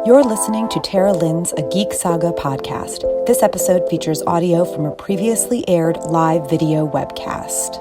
You're listening to Tara Lynn's A Geek Saga podcast. This episode features audio from a previously aired live video webcast.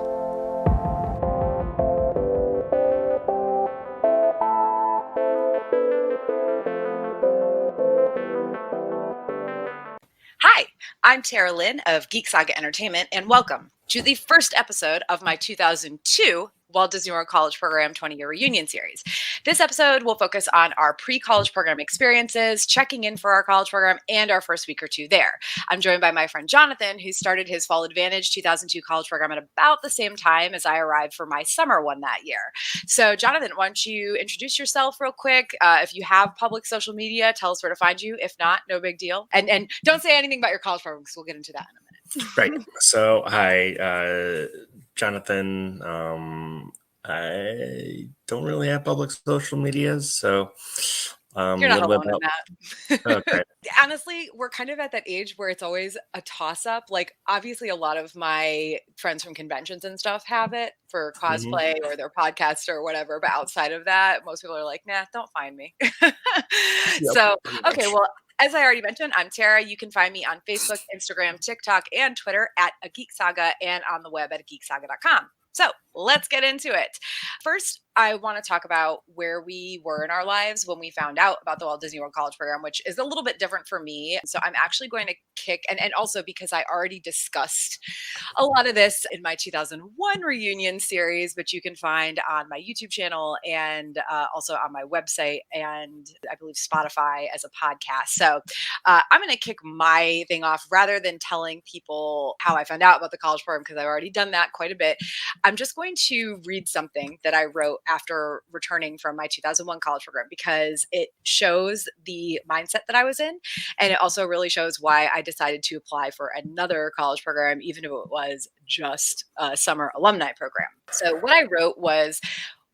Hi, I'm Tara Lynn of Geek Saga Entertainment, and welcome to the first episode of my 2002 Walt Disney World College Program 20-year reunion series. This episode will focus on our pre-college program experiences, checking in for our college program, and our first week or two there. I'm joined by my friend Jonathan, who started his Fall Advantage 2002 college program at about the same time as I arrived for my summer one that year. So Jonathan, why don't you introduce yourself real quick? If you have public social media, tell us where to find you. If not, no big deal. And don't say anything about your college program because we'll get into that in a minute. Right. So, hi, Jonathan. I don't really have public social medias, so You're not alone in that. Okay. Honestly, we're kind of at that age where it's always a toss-up. Like, obviously, a lot of my friends from conventions and stuff have it for cosplay or their podcast or whatever. But outside of that, most people are like, nah, don't find me. So, okay, well, as I already mentioned, I'm Tara. You can find me on Facebook, Instagram, TikTok, and Twitter at A Geek Saga and on the web at geeksaga.com. So let's get into it. First, I want to talk about where we were in our lives when we found out about the Walt Disney World College Program, which is a little bit different for me. So I'm actually going to kick, and also because I already discussed a lot of this in my 2001 reunion series, which you can find on my YouTube channel and also on my website and I believe Spotify as a podcast. So I'm going to kick my thing off rather than telling people how I found out about the college program, because I've already done that quite a bit. I'm just going to read something that I wrote after returning from my 2001 college program because it shows the mindset that I was in. And it also really shows why I decided to apply for another college program, even if it was just a summer alumni program. So what I wrote was,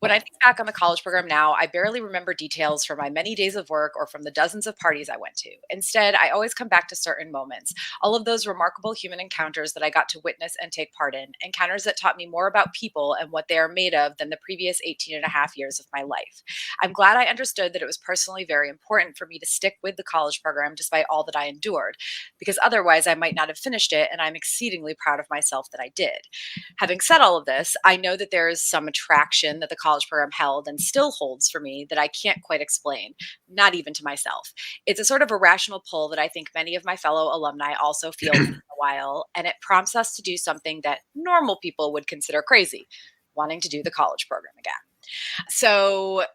when I think back on the college program now, I barely remember details from my many days of work or from the dozens of parties I went to. Instead, I always come back to certain moments, all of those remarkable human encounters that I got to witness and take part in, encounters that taught me more about people and what they are made of than the previous 18 and a half years of my life. I'm glad I understood that it was personally very important for me to stick with the college program despite all that I endured, because otherwise I might not have finished it, and I'm exceedingly proud of myself that I did. Having said all of this, I know that there is some attraction that the college program held and still holds for me that I can't quite explain, not even to myself. It's a sort of irrational pull that I think many of my fellow alumni also feel once in a while, and it prompts us to do something that normal people would consider crazy, wanting to do the college program again. So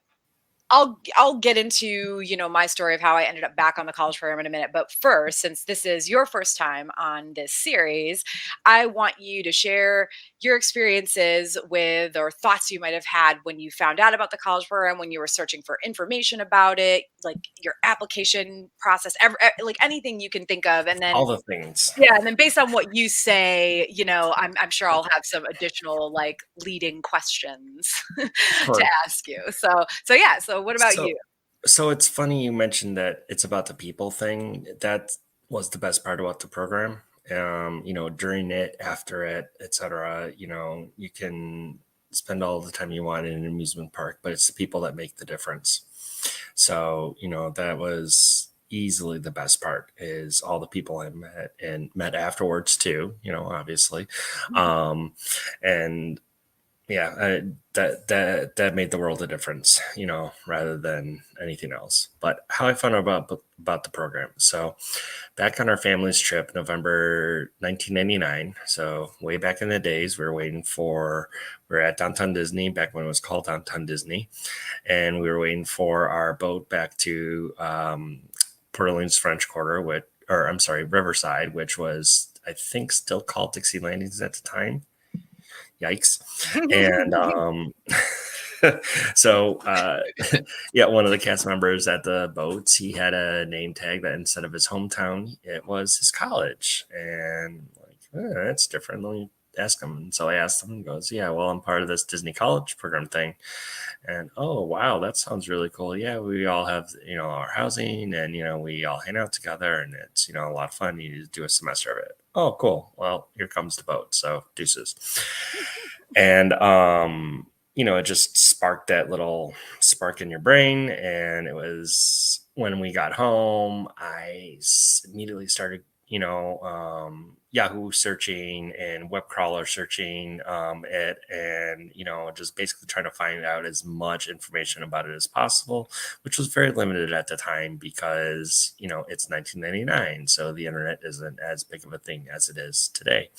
I'll get into, my story of how I ended up back on the college program in a minute. But first, since this is your first time on this series, I want you to share your experiences with or thoughts you might have had when you found out about the college program, when you were searching for information about it, like your application process, like anything you can think of. And then all the things. Yeah. And then based on what you say, I'm sure I'll have some additional like leading questions to ask you. So what about you? So it's funny you mentioned that it's about the people thing. That was the best part about the program. During it, after it, etc. You can spend all the time you want in an amusement park, but it's the people that make the difference. So, that was easily the best part, is all the people I met afterwards too, obviously. And yeah, that made the world a difference, rather than anything else. But how I found out about the program. So back on our family's trip, November 1999. So way back in the days, we were at Downtown Disney, back when it was called Downtown Disney. And we were waiting for our boat back to Port Orleans French Quarter, Riverside, which was, I think, still called Dixie Landings at the time. Yikes. And so one of the cast members at the boats, he had a name tag that instead of his hometown, it was his college. And that's different. Let me ask him. And so I asked him, and he goes, yeah, well, I'm part of this Disney college program thing. And oh, wow, that sounds really cool. Yeah, we all have, our housing, and, we all hang out together, and it's, a lot of fun. You do a semester of it. Oh, cool. Well, here comes the boat. So deuces. And, it just sparked that little spark in your brain. And it was when we got home, immediately started, Yahoo searching and web crawler searching it, and just basically trying to find out as much information about it as possible, which was very limited at the time because it's 1999, so the internet isn't as big of a thing as it is today.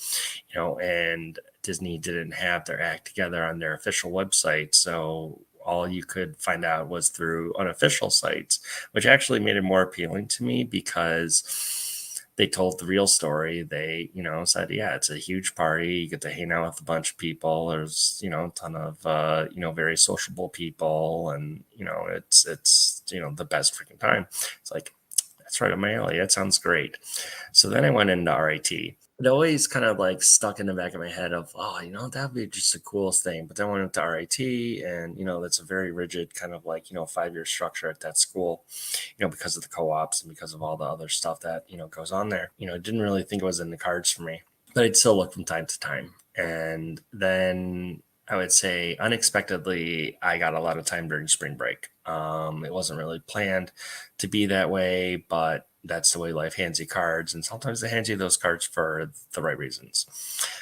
And Disney didn't have their act together on their official website, so all you could find out was through unofficial sites, which actually made it more appealing to me because they told the real story. They, said, yeah, it's a huge party. You get to hang out with a bunch of people. There's, a ton of, very sociable people, and, it's the best freaking time. It's like, that's right up my alley. That sounds great. So then I went into RIT. It always kind of like stuck in the back of my head of, that would be just the coolest thing. But then I went into RIT, and, that's a very rigid kind of like, 5-year structure at that school, because of the co-ops and because of all the other stuff that, goes on there. Didn't really think it was in the cards for me, but I'd still look from time to time. And then I would say unexpectedly, I got a lot of time during spring break. It wasn't really planned to be that way, but that's the way life hands you cards. And sometimes it hands you those cards for the right reasons.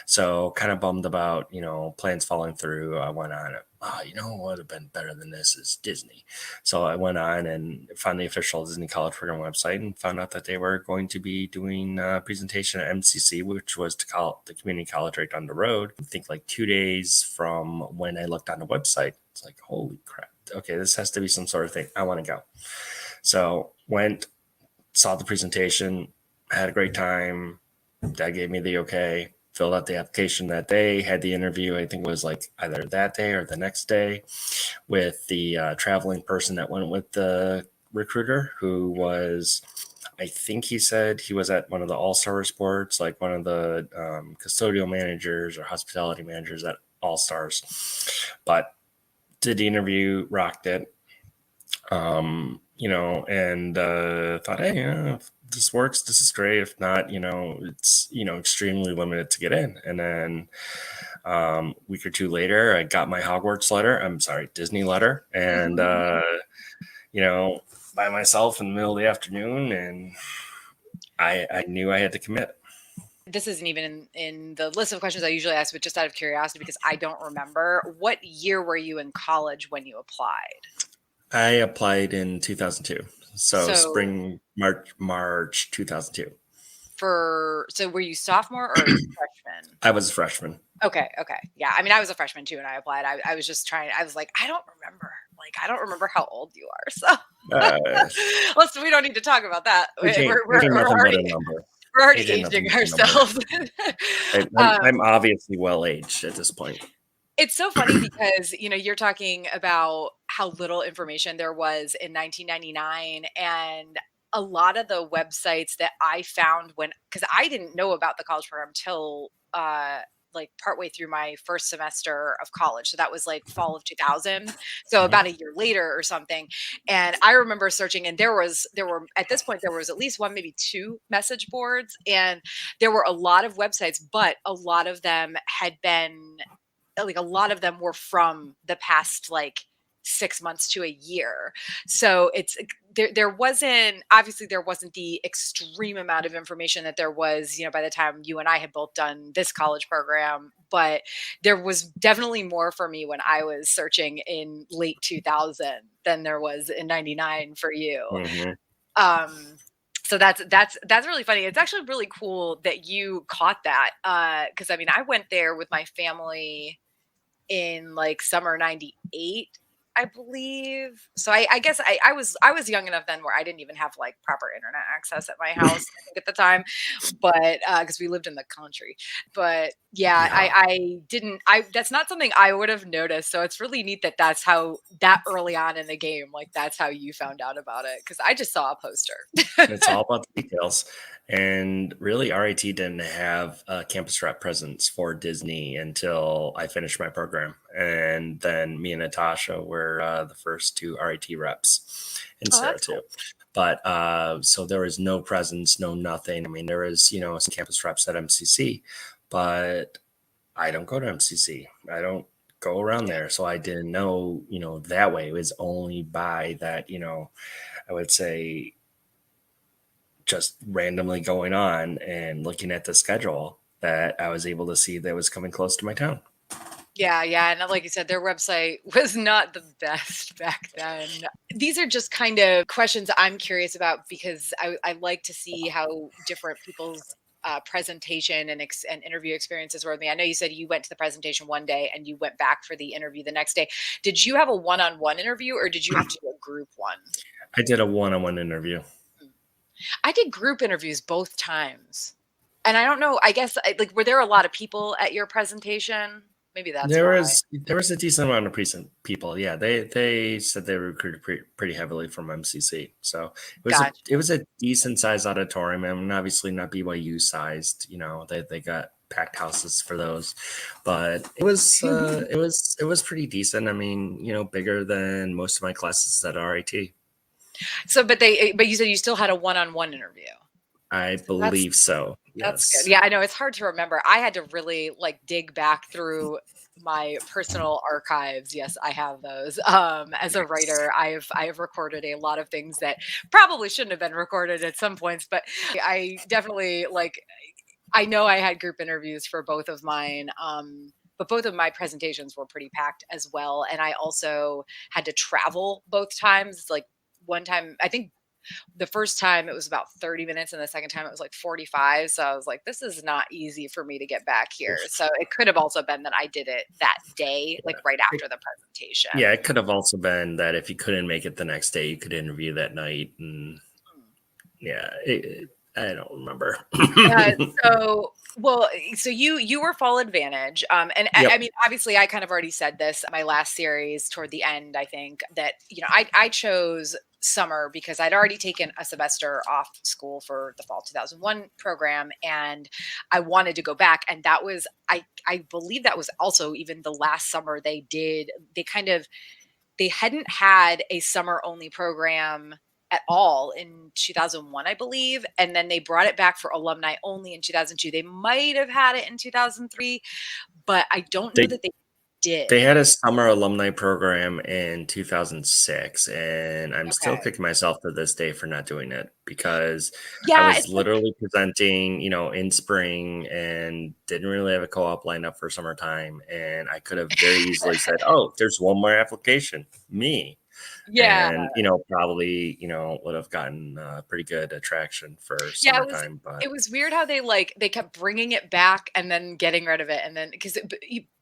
So kind of bummed about, plans falling through. I went on, what would have been better than this is Disney. So I went on and found the official Disney College Program website and found out that they were going to be doing a presentation at MCC, which was the community college right down the road. I think like 2 days from when I looked on the website. It's like, holy crap. Okay, this has to be some sort of thing. I want to go. So went, saw the presentation, had a great time. Dad gave me the okay, filled out the application that day, had the interview. I think it was like either that day or the next day with the traveling person that went with the recruiter, who was, I think he said he was at one of the All-Star sports, like one of the custodial managers or hospitality managers at All-Stars. But did the interview, rocked it. And thought, hey, if this works, this is great. If not, it's, extremely limited to get in. And then week or two later, I got my Disney letter, and, by myself in the middle of the afternoon, and I knew I had to commit. This isn't even in the list of questions I usually ask, but just out of curiosity, because I don't remember, what year were you in college when you applied? I applied in 2002. So spring, March 2002. So were you sophomore or freshman? I was a freshman. Okay. Yeah. I mean, I was a freshman too, and I applied. I was just trying. I was like, I don't remember how old you are. So we don't need to talk about that. We're already aging ourselves. I'm obviously well aged at this point. It's so funny because, you're talking about how little information there was in 1999, and a lot of the websites that I found because I didn't know about the college program till like partway through my first semester of college. So that was like fall of 2000. So about a year later or something. And I remember searching, and there were at this point, there was at least one, maybe two message boards, and there were a lot of websites, but a lot of them were from the past, like 6 months to a year. So there wasn't the extreme amount of information that there was, by the time you and I had both done this college program, but there was definitely more for me when I was searching in late 2000 than there was in 99 for you. Mm-hmm. So that's really funny. It's actually really cool that you caught that. 'Cause I mean, I went there with my family in like summer 98, I believe. So I guess I was young enough then where I didn't even have like proper internet access at my house, I think, at the time, but because we lived in the country. But yeah, I didn't. That's not something I would have noticed. So it's really neat that's how that early on in the game, like that's how you found out about it, because I just saw a poster. It's all about the details. And really, RIT didn't have a campus rep presence for Disney until I finished my program. And then me and Natasha were the first two RIT reps, and Sarah too. Cool. But so there was no presence, no nothing. I mean, there was, some campus reps at MCC, but I don't go to MCC. I don't go around there. So I didn't know, that way. It was only by that, I would say just randomly going on and looking at the schedule that I was able to see that was coming close to my town. Yeah, yeah. And like you said, their website was not the best back then. These are just kind of questions I'm curious about because I like to see how different people's presentation and interview experiences were with me. I know you said you went to the presentation one day and you went back for the interview the next day. Did you have a one-on-one interview or did you have to do a group one? I did a one-on-one interview. I did group interviews both times. And I don't know, I guess like were there a lot of people at your presentation? Maybe that's There why. was a decent amount of recent people. Yeah, they said they recruited pretty heavily from MCC. So Gotcha. it was a decent sized auditorium, and obviously not BYU sized. They got packed houses for those, but it was it was pretty decent. I mean, bigger than most of my classes at RIT. So, but you said you still had a one-on-one interview. I believe so. That's Yes. good. Yeah, I know it's hard to remember. I had to really like dig back through my personal archives. Yes, I have those. As a writer, I have recorded a lot of things that probably shouldn't have been recorded at some points, but I definitely like I know I had group interviews for both of mine. But both of my presentations were pretty packed as well. And I also had to travel both times. Like one time, I think the first time it was about 30 minutes and the second time it was like 45. So I was like, this is not easy for me to get back here. So it could have also been that I did it that day, like right after the presentation. Yeah, it could have also been that if you couldn't make it the next day, you could interview that night. And yeah, I don't remember. So you were Fall Advantage, and Yep. I mean, obviously, I kind of already said this my last series toward the end. I think that I chose summer because I'd already taken a semester off school for the fall 2001 program, and I wanted to go back. And that was I believe that was also even the last summer they hadn't had a summer only program at all in 2001, I believe. And then they brought it back for alumni only in 2002. They might have had it in 2003, but I don't know that they did. They had a summer alumni program in 2006, and I'm still kicking myself to this day for not doing it because I was literally presenting, in spring and didn't really have a co-op lined up for summertime. And I could have very easily said, oh, there's one more application, me. Yeah. And, probably, would have gotten pretty good attraction for summertime. It was weird how they kept bringing it back and then getting rid of it. And then because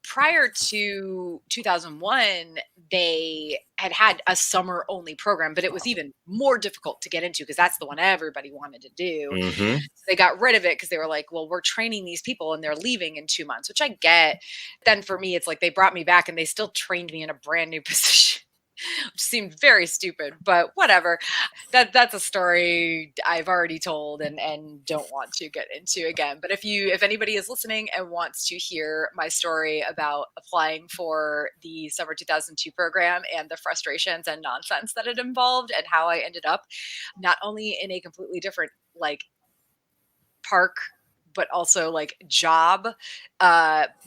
prior to 2001, they had a summer only program, but it was even more difficult to get into because that's the one everybody wanted to do. Mm-hmm. So they got rid of it because they were like, well, we're training these people and they're leaving in 2 months, which I get. Then for me, it's like they brought me back and they still trained me in a brand new position. Which seemed very stupid, but whatever. That's a story I've already told and don't want to get into again. But if anybody is listening and wants to hear my story about applying for the summer 2002 program and the frustrations and nonsense that it involved and how I ended up not only in a completely different park but also job,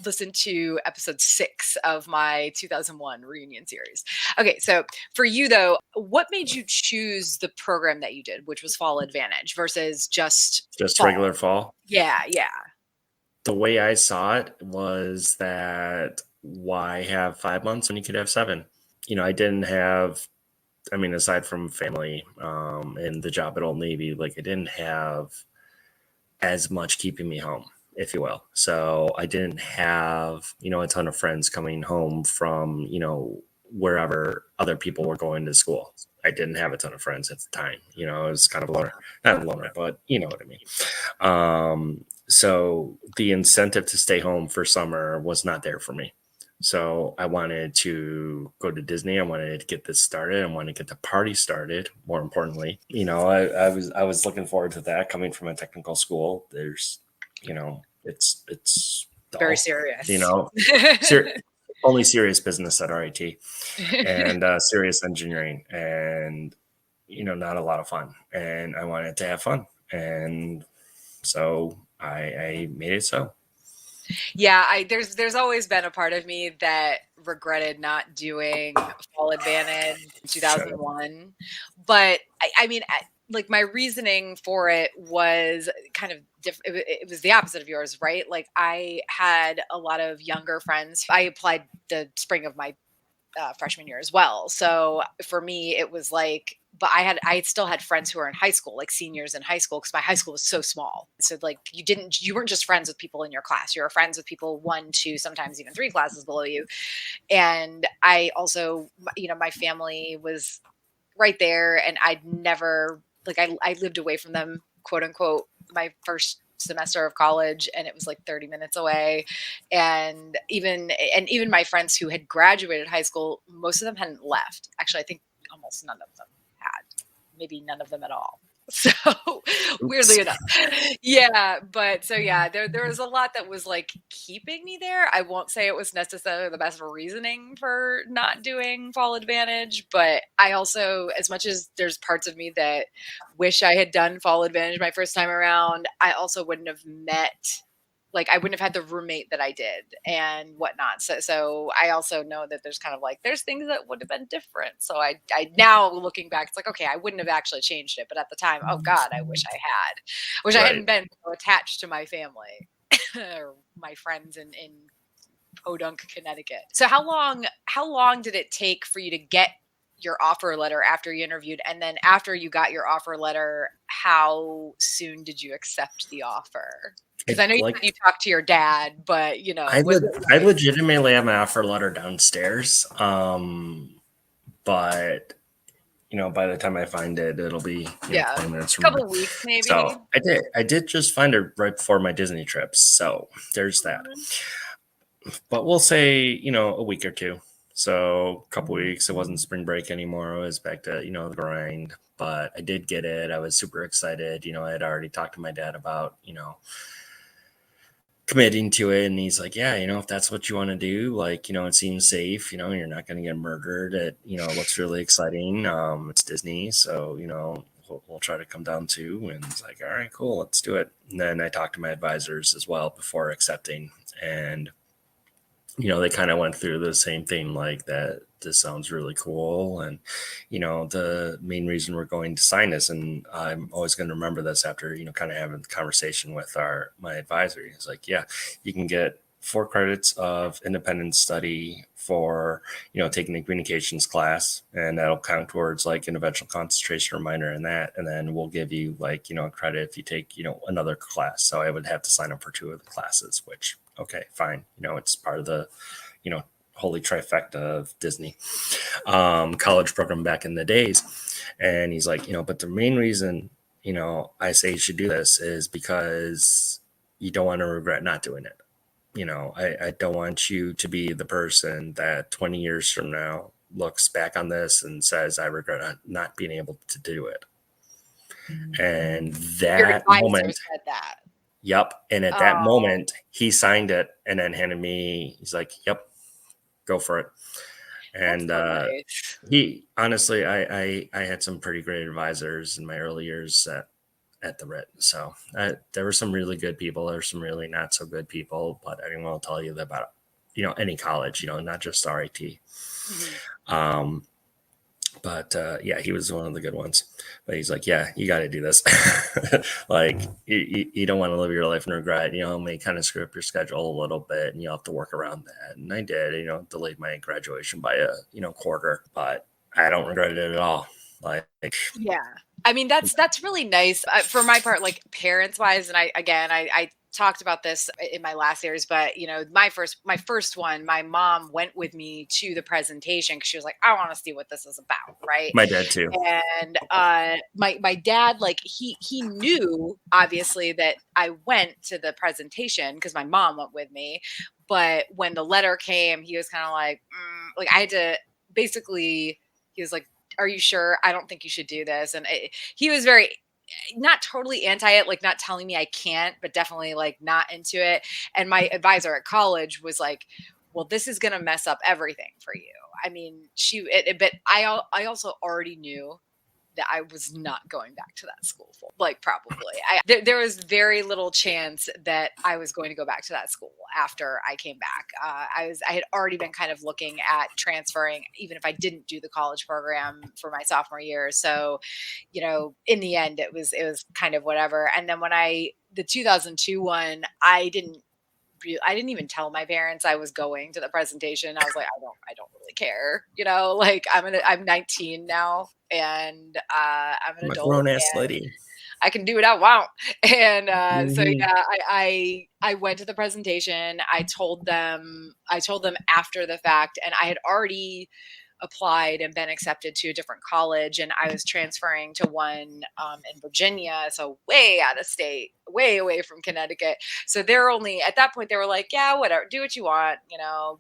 listen to episode 6 of my 2001 reunion series. Okay, so for you though, what made you choose the program that you did, which was Fall Advantage versus just fall? Regular fall? Yeah. The way I saw it was that why have 5 months when you could have 7? I didn't have, aside from family and the job at Old Navy, I didn't have as much keeping me home, if you will. So I didn't have, a ton of friends coming home from, wherever other people were going to school. I didn't have a ton of friends at the time. It was kind of not a loner, but you know what I mean. So the incentive to stay home for summer was not there for me. So I wanted to go to Disney. I wanted to get this started. I wanted to get the party started. More importantly, I was looking forward to that. Coming from a technical school, there's, it's dull, very serious. Only serious business at RIT and serious engineering, and not a lot of fun. And I wanted to have fun, and so I made it so. Yeah, there's always been a part of me that regretted not doing Fall Advantage in Sure. 2001. But I mean, like my reasoning for it was kind of different. It was the opposite of yours, right? Like I had a lot of younger friends. I applied the spring of my freshman year as well. So for me, it was like, but I still had friends who were in high school, like seniors in high school, because my high school was so small. So like you weren't just friends with people in your class. You were friends with people 1, 2, sometimes even 3 classes below you. And I also, my family was right there, and I'd never, like, I lived away from them, quote unquote, my first semester of college, and it was like 30 minutes away. And even my friends who had graduated high school, most of them hadn't left. Actually, I think almost none of them had, maybe none of them at all. So weirdly enough. Yeah. But so yeah, there was a lot that was like keeping me there. I won't say it was necessarily the best reasoning for not doing Fall Advantage, but I also, as much as there's parts of me that wish I had done Fall Advantage my first time around, I also wouldn't have met, like I wouldn't have had the roommate that I did and whatnot. So I also know that there's kind of like, there's things that would have been different. So I now looking back, it's like, okay, I wouldn't have actually changed it. But at the time, oh God, I wish I had. I hadn't been so attached to my family or my friends in Podunk, Connecticut. So how long did it take for you to get your offer letter after you interviewed? And then after you got your offer letter, how soon did you accept the offer? Because I know you talked to your dad, but I legitimately have my offer letter downstairs. But by the time I find it, it'll be 20 minutes from a couple weeks maybe. So I did just find it right before my Disney trips. So there's that. But we'll say, a week or two. So a couple weeks. It wasn't spring break anymore. It was back to, the grind. But I did get it. I was super excited. I had already talked to my dad about, committing to it, and he's like, yeah, if that's what you want to do, like, it seems safe, you're not going to get murdered. It looks really exciting. It's Disney, so we'll try to come down too. And it's like, all right, cool, let's do it. And then I talked to my advisors as well before accepting, and they kind of went through the same thing, like that this sounds really cool, and the main reason we're going to sign this, and I'm always going to remember this after kind of having the conversation with my advisor. He's like, yeah, you can get 4 credits of independent study for taking a communications class, and that'll count towards like interventional concentration or minor in that, and then we'll give you like a credit if you take another class. So I would have to sign up for 2 of the classes, which okay, fine, it's part of the holy trifecta of Disney college program back in the days. And he's like, but the main reason I say you should do this is because you don't want to regret not doing it. I don't want you to be the person that 20 years from now looks back on this and says, I regret not being able to do it. And that moment said that. Yep. And at that moment, he signed it and then handed me, he's like, yep, go for it. And nice. He honestly, I had some pretty great advisors in my early years at the RIT. So there were some really good people. There were some really not so good people, but I will tell you about, any college, not just RIT. Mm-hmm. But yeah, he was one of the good ones. But he's like, yeah, you got to do this. Like, you don't want to live your life in regret. It may kind of screw up your schedule a little bit, and you'll have to work around that. And I did, delayed my graduation by a quarter, but I don't regret it at all. Like, yeah, I mean, that's really nice for my part, like parents wise. And I talked about this in my last series, but my first one, my mom went with me to the presentation because she was like, I want to see what this is about, right? My dad too. And my dad, like he knew obviously that I went to the presentation because my mom went with me, but when the letter came, he was kind of like I had to basically, he was like, are you sure? I don't think you should do this. And he was very not totally anti it, like not telling me I can't, but definitely like not into it. And my advisor at college was like, well, this is going to mess up everything for you. I mean, but I also already knew that I was not going back to that school for. Like, probably. There was very little chance that I was going to go back to that school after I came back. I had already been kind of looking at transferring, even if I didn't do the college program for my sophomore year. So, in the end, it was kind of whatever. And then when the 2002 one, I didn't even tell my parents I was going to the presentation. I was like, I don't really care. Like I'm 19 now, and I'm an I'm a adult. grown ass lady. I can do what I want. And so Mhm. yeah, I went to the presentation. I told them after the fact, and I had already applied and been accepted to a different college, and I was transferring to one in Virginia, so way out of state, way away from Connecticut. So they're only at that point, they were like, yeah, whatever, do what you want,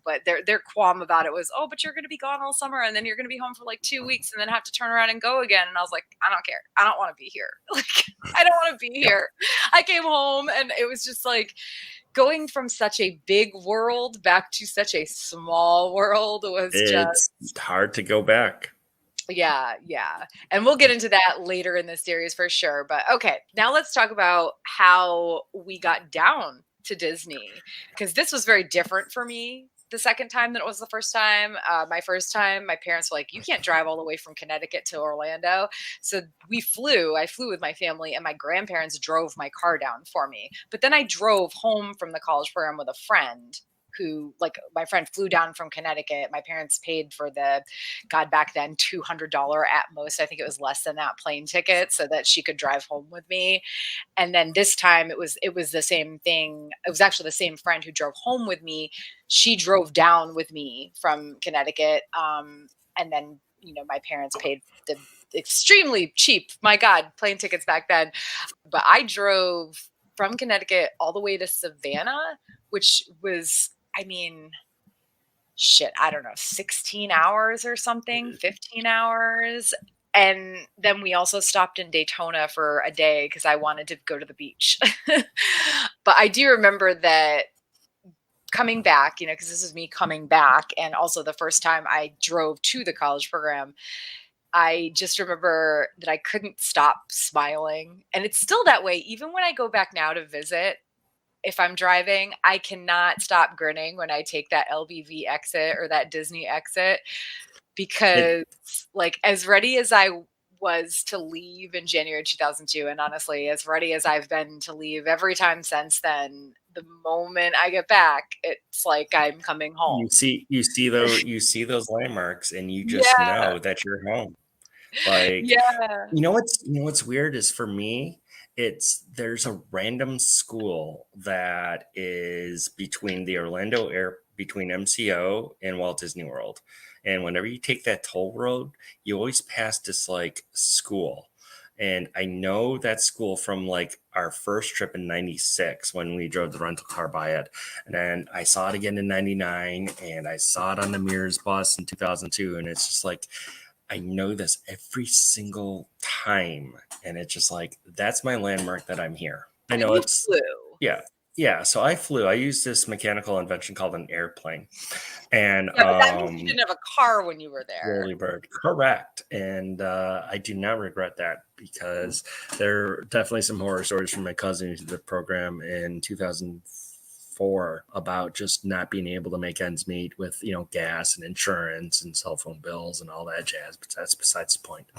but their qualm about it was, oh, but you're going to be gone all summer, and then you're going to be home for like 2 weeks, and then have to turn around and go again. And I was like, I don't care, I don't want to be here. Like, I don't want to be here. I came home, and it was just like going from such a big world back to such a small world was It's hard to go back. Yeah. And we'll get into that later in the series for sure. But okay, now let's talk about how we got down to Disney, because this was very different for me the second time than it was the first time. My first time, my parents were like, you can't drive all the way from Connecticut to Orlando. So I flew with my family, and my grandparents drove my car down for me. But then I drove home from the college program with a friend my friend flew down from Connecticut. My parents paid for God, back then, $200 at most. I think it was less than that, plane ticket, so that she could drive home with me. And then this time it was the same thing. It was actually the same friend who drove home with me. She drove down with me from Connecticut. And then, my parents paid the extremely cheap, my God, plane tickets back then. But I drove from Connecticut all the way to Savannah, which was, I don't know, 16 hours or something, 15 hours. And then we also stopped in Daytona for a day because I wanted to go to the beach. But I do remember that coming back, because this is me coming back, and also the first time I drove to the college program, I just remember that I couldn't stop smiling. And it's still that way. Even when I go back now to visit, if I'm driving, I cannot stop grinning when I take that LBV exit or that Disney exit, because like, as ready as I was to leave in January 2002, and honestly, as ready as I've been to leave every time since then, the moment I get back, it's like I'm coming home. You see those landmarks, and you just know that you're home. Like, yeah. what's weird is, for me, there's a random school that is between between MCO and Walt Disney World. And whenever you take that toll road, you always pass this like school. And I know that school from like our first trip in 96 when we drove the rental car by it. And then I saw it again in 99, and I saw it on the Mears bus in 2002. And it's just like, I know this every single time. And it's just like, that's my landmark that I'm here. I know it's flew. Yeah. So I flew. I used this mechanical invention called an airplane. And but that means you didn't have a car when you were there. Whirly bird. Correct. And I do not regret that, because there are definitely some horror stories from my cousin who did the program in 2004 about just not being able to make ends meet with, gas and insurance and cell phone bills and all that jazz. But that's besides the point.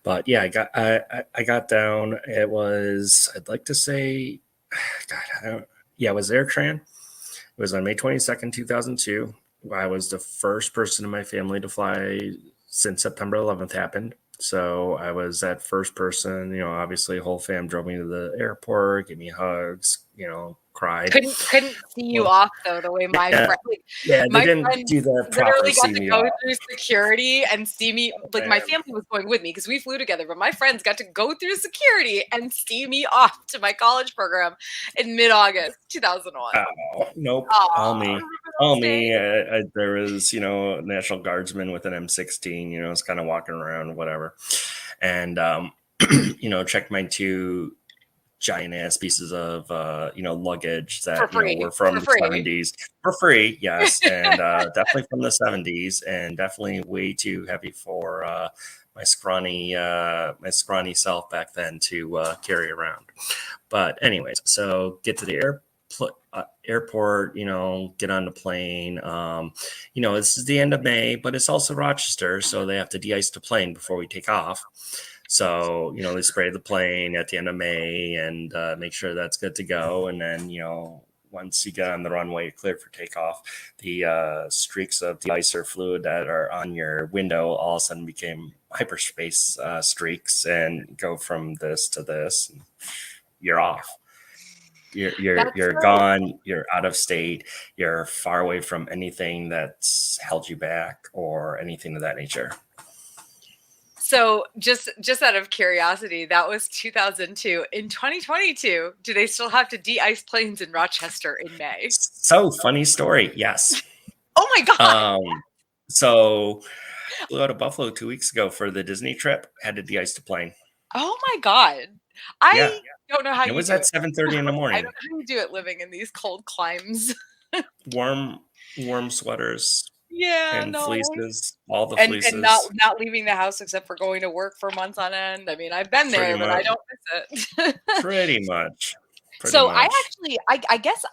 But yeah, I got down. It was, I'd like to say, God, it was AirTran. It was on May 22nd, 2002. I was the first person in my family to fly since September 11th happened. So I was that first person, obviously whole fam drove me to the airport, gave me hugs, cried. Couldn't see you off though, the way my friend, they didn't do that proper. Literally got to go through security and see me. Like, my family was going with me because we flew together, but my friends got to go through security and see me off to my college program in mid-August 2001. Nope, all me. There was, a National Guardsman with an M16. I was kind of walking around, whatever, and checked my two giant ass pieces of luggage For that free. were from For the free. 70s for free, yes, and definitely from the 70s, and definitely way too heavy for my scrawny self back then to carry around. But anyways, so get to the airport, get on the plane. This is the end of May, but it's also Rochester, so they have to de-ice the plane before we take off. So, they spray the plane at the end of May and make sure that's good to go. And then, once you get on the runway, you're cleared for takeoff, the streaks of de-icer fluid that are on your window all of a sudden became hyperspace streaks and go from this to this. And you're off. You're gone. You're out of state. You're far away from anything that's held you back or anything of that nature. So just out of curiosity, that was 2002. In 2022, do they still have to de-ice planes in Rochester in May? So funny story. Yes. Oh my God. So flew out of Buffalo 2 weeks ago for the Disney trip. Had to de-ice the plane. Oh my God. I don't know how you do it. It was at 7:30 in the morning. I don't know how you do it living in these cold climes. Warm sweaters. Yeah, and fleeces, all the and fleeces. And not leaving the house except for going to work for months on end. I mean, I've been there, but I don't miss it. Pretty much. So I actually, I guess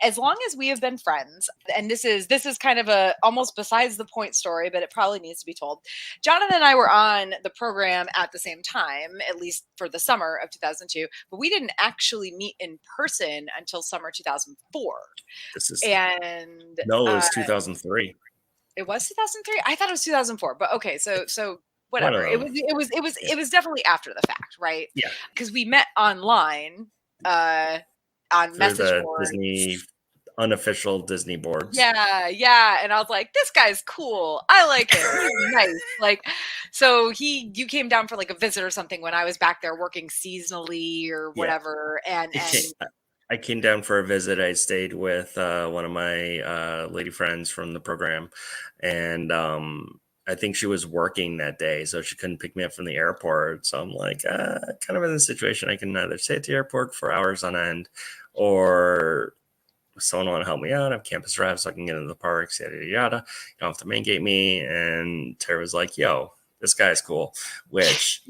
as long as we have been friends, and this is kind of a almost besides the point story, but it probably needs to be told. Jonathan and I were on the program at the same time, at least for the summer of 2002, but we didn't actually meet in person until summer 2004. It was 2003. It was 2003. I thought it was 2004, but okay. So whatever. It was definitely after the fact, right? Yeah. Because we met online. On through message the boards. Disney unofficial Disney boards. Yeah. And I was like, this guy's cool. I like him. He's nice. So you came down for a visit or something when I was back there working seasonally or whatever. Yeah. And I came down for a visit. I stayed with one of my lady friends from the program, and I think she was working that day, so she couldn't pick me up from the airport. So I'm like, kind of in this situation, I can either stay at the airport for hours on end, or someone want to help me out. I have campus drive so I can get into the parks, yada, yada, yada. You don't have to main gate me. And Tara was like, yo, this guy's cool, which,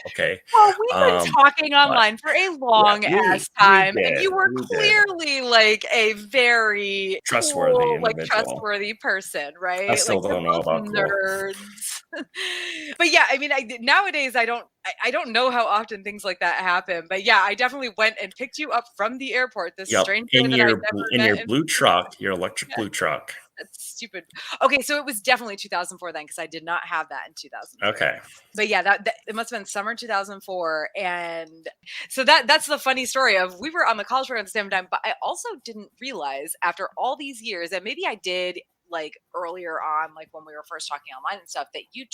okay. Well, we've been talking online for a long ass time, and you were clearly a very trustworthy cool, trustworthy person, right? I still don't know about nerds. But yeah, I mean, nowadays I don't know how often things like that happen, but yeah, I definitely went and picked you up from the airport. This strange in your blue truck, your electric blue truck. That's stupid. Okay, so it was definitely 2004 then, because I did not have that in 2000. Okay. But yeah, that it must have been summer 2004, and so that's the funny story of we were on the college program at the same time. But I also didn't realize after all these years, and maybe I did earlier on, when we were first talking online and stuff, that you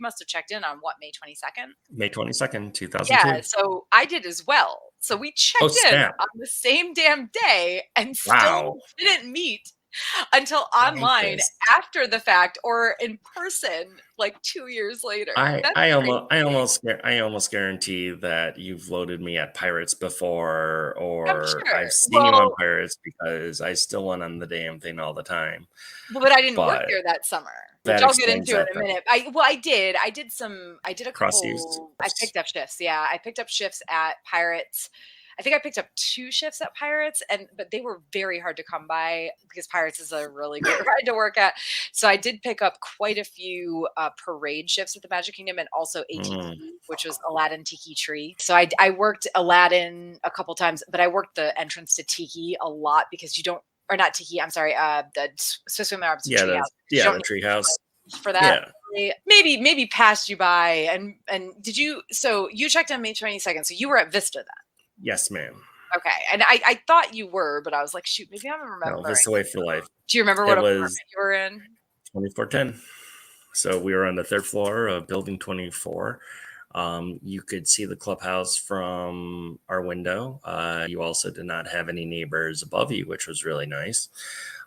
must have checked in on May 22nd. May 22nd, 2002. Yeah, so I did as well. So we checked in on the same damn day and still didn't meet until online after the fact, or in person 2 years later. I almost guarantee that you've loaded me at Pirates before, or I've seen you on Pirates, because I still went on the damn thing all the time. But I didn't work there that summer, which I'll get into in a minute. I did a couple. I picked up shifts. Yeah, I picked up shifts at Pirates. I think I picked up 2 shifts at Pirates, but they were very hard to come by because Pirates is a really great ride to work at. So I did pick up quite a few parade shifts at the Magic Kingdom, and also ATT, which was Aladdin Tiki Tree. So I worked Aladdin a couple times, but I worked the entrance to Tiki a lot because or not Tiki, I'm sorry, the Swiss Women Robinson Treehouse. The treehouse. For that. Yeah. Maybe passed you by. And did you, so you checked on May 22nd, so you were at Vista then? Yes, ma'am. Okay. And I thought you were, but I was like, shoot, maybe I don't remember. No, Vista Way for Life. Do you remember what apartment you were in? 2410. So we were on the 3rd floor of building 24. You could see the clubhouse from our window. You also did not have any neighbors above you, which was really nice.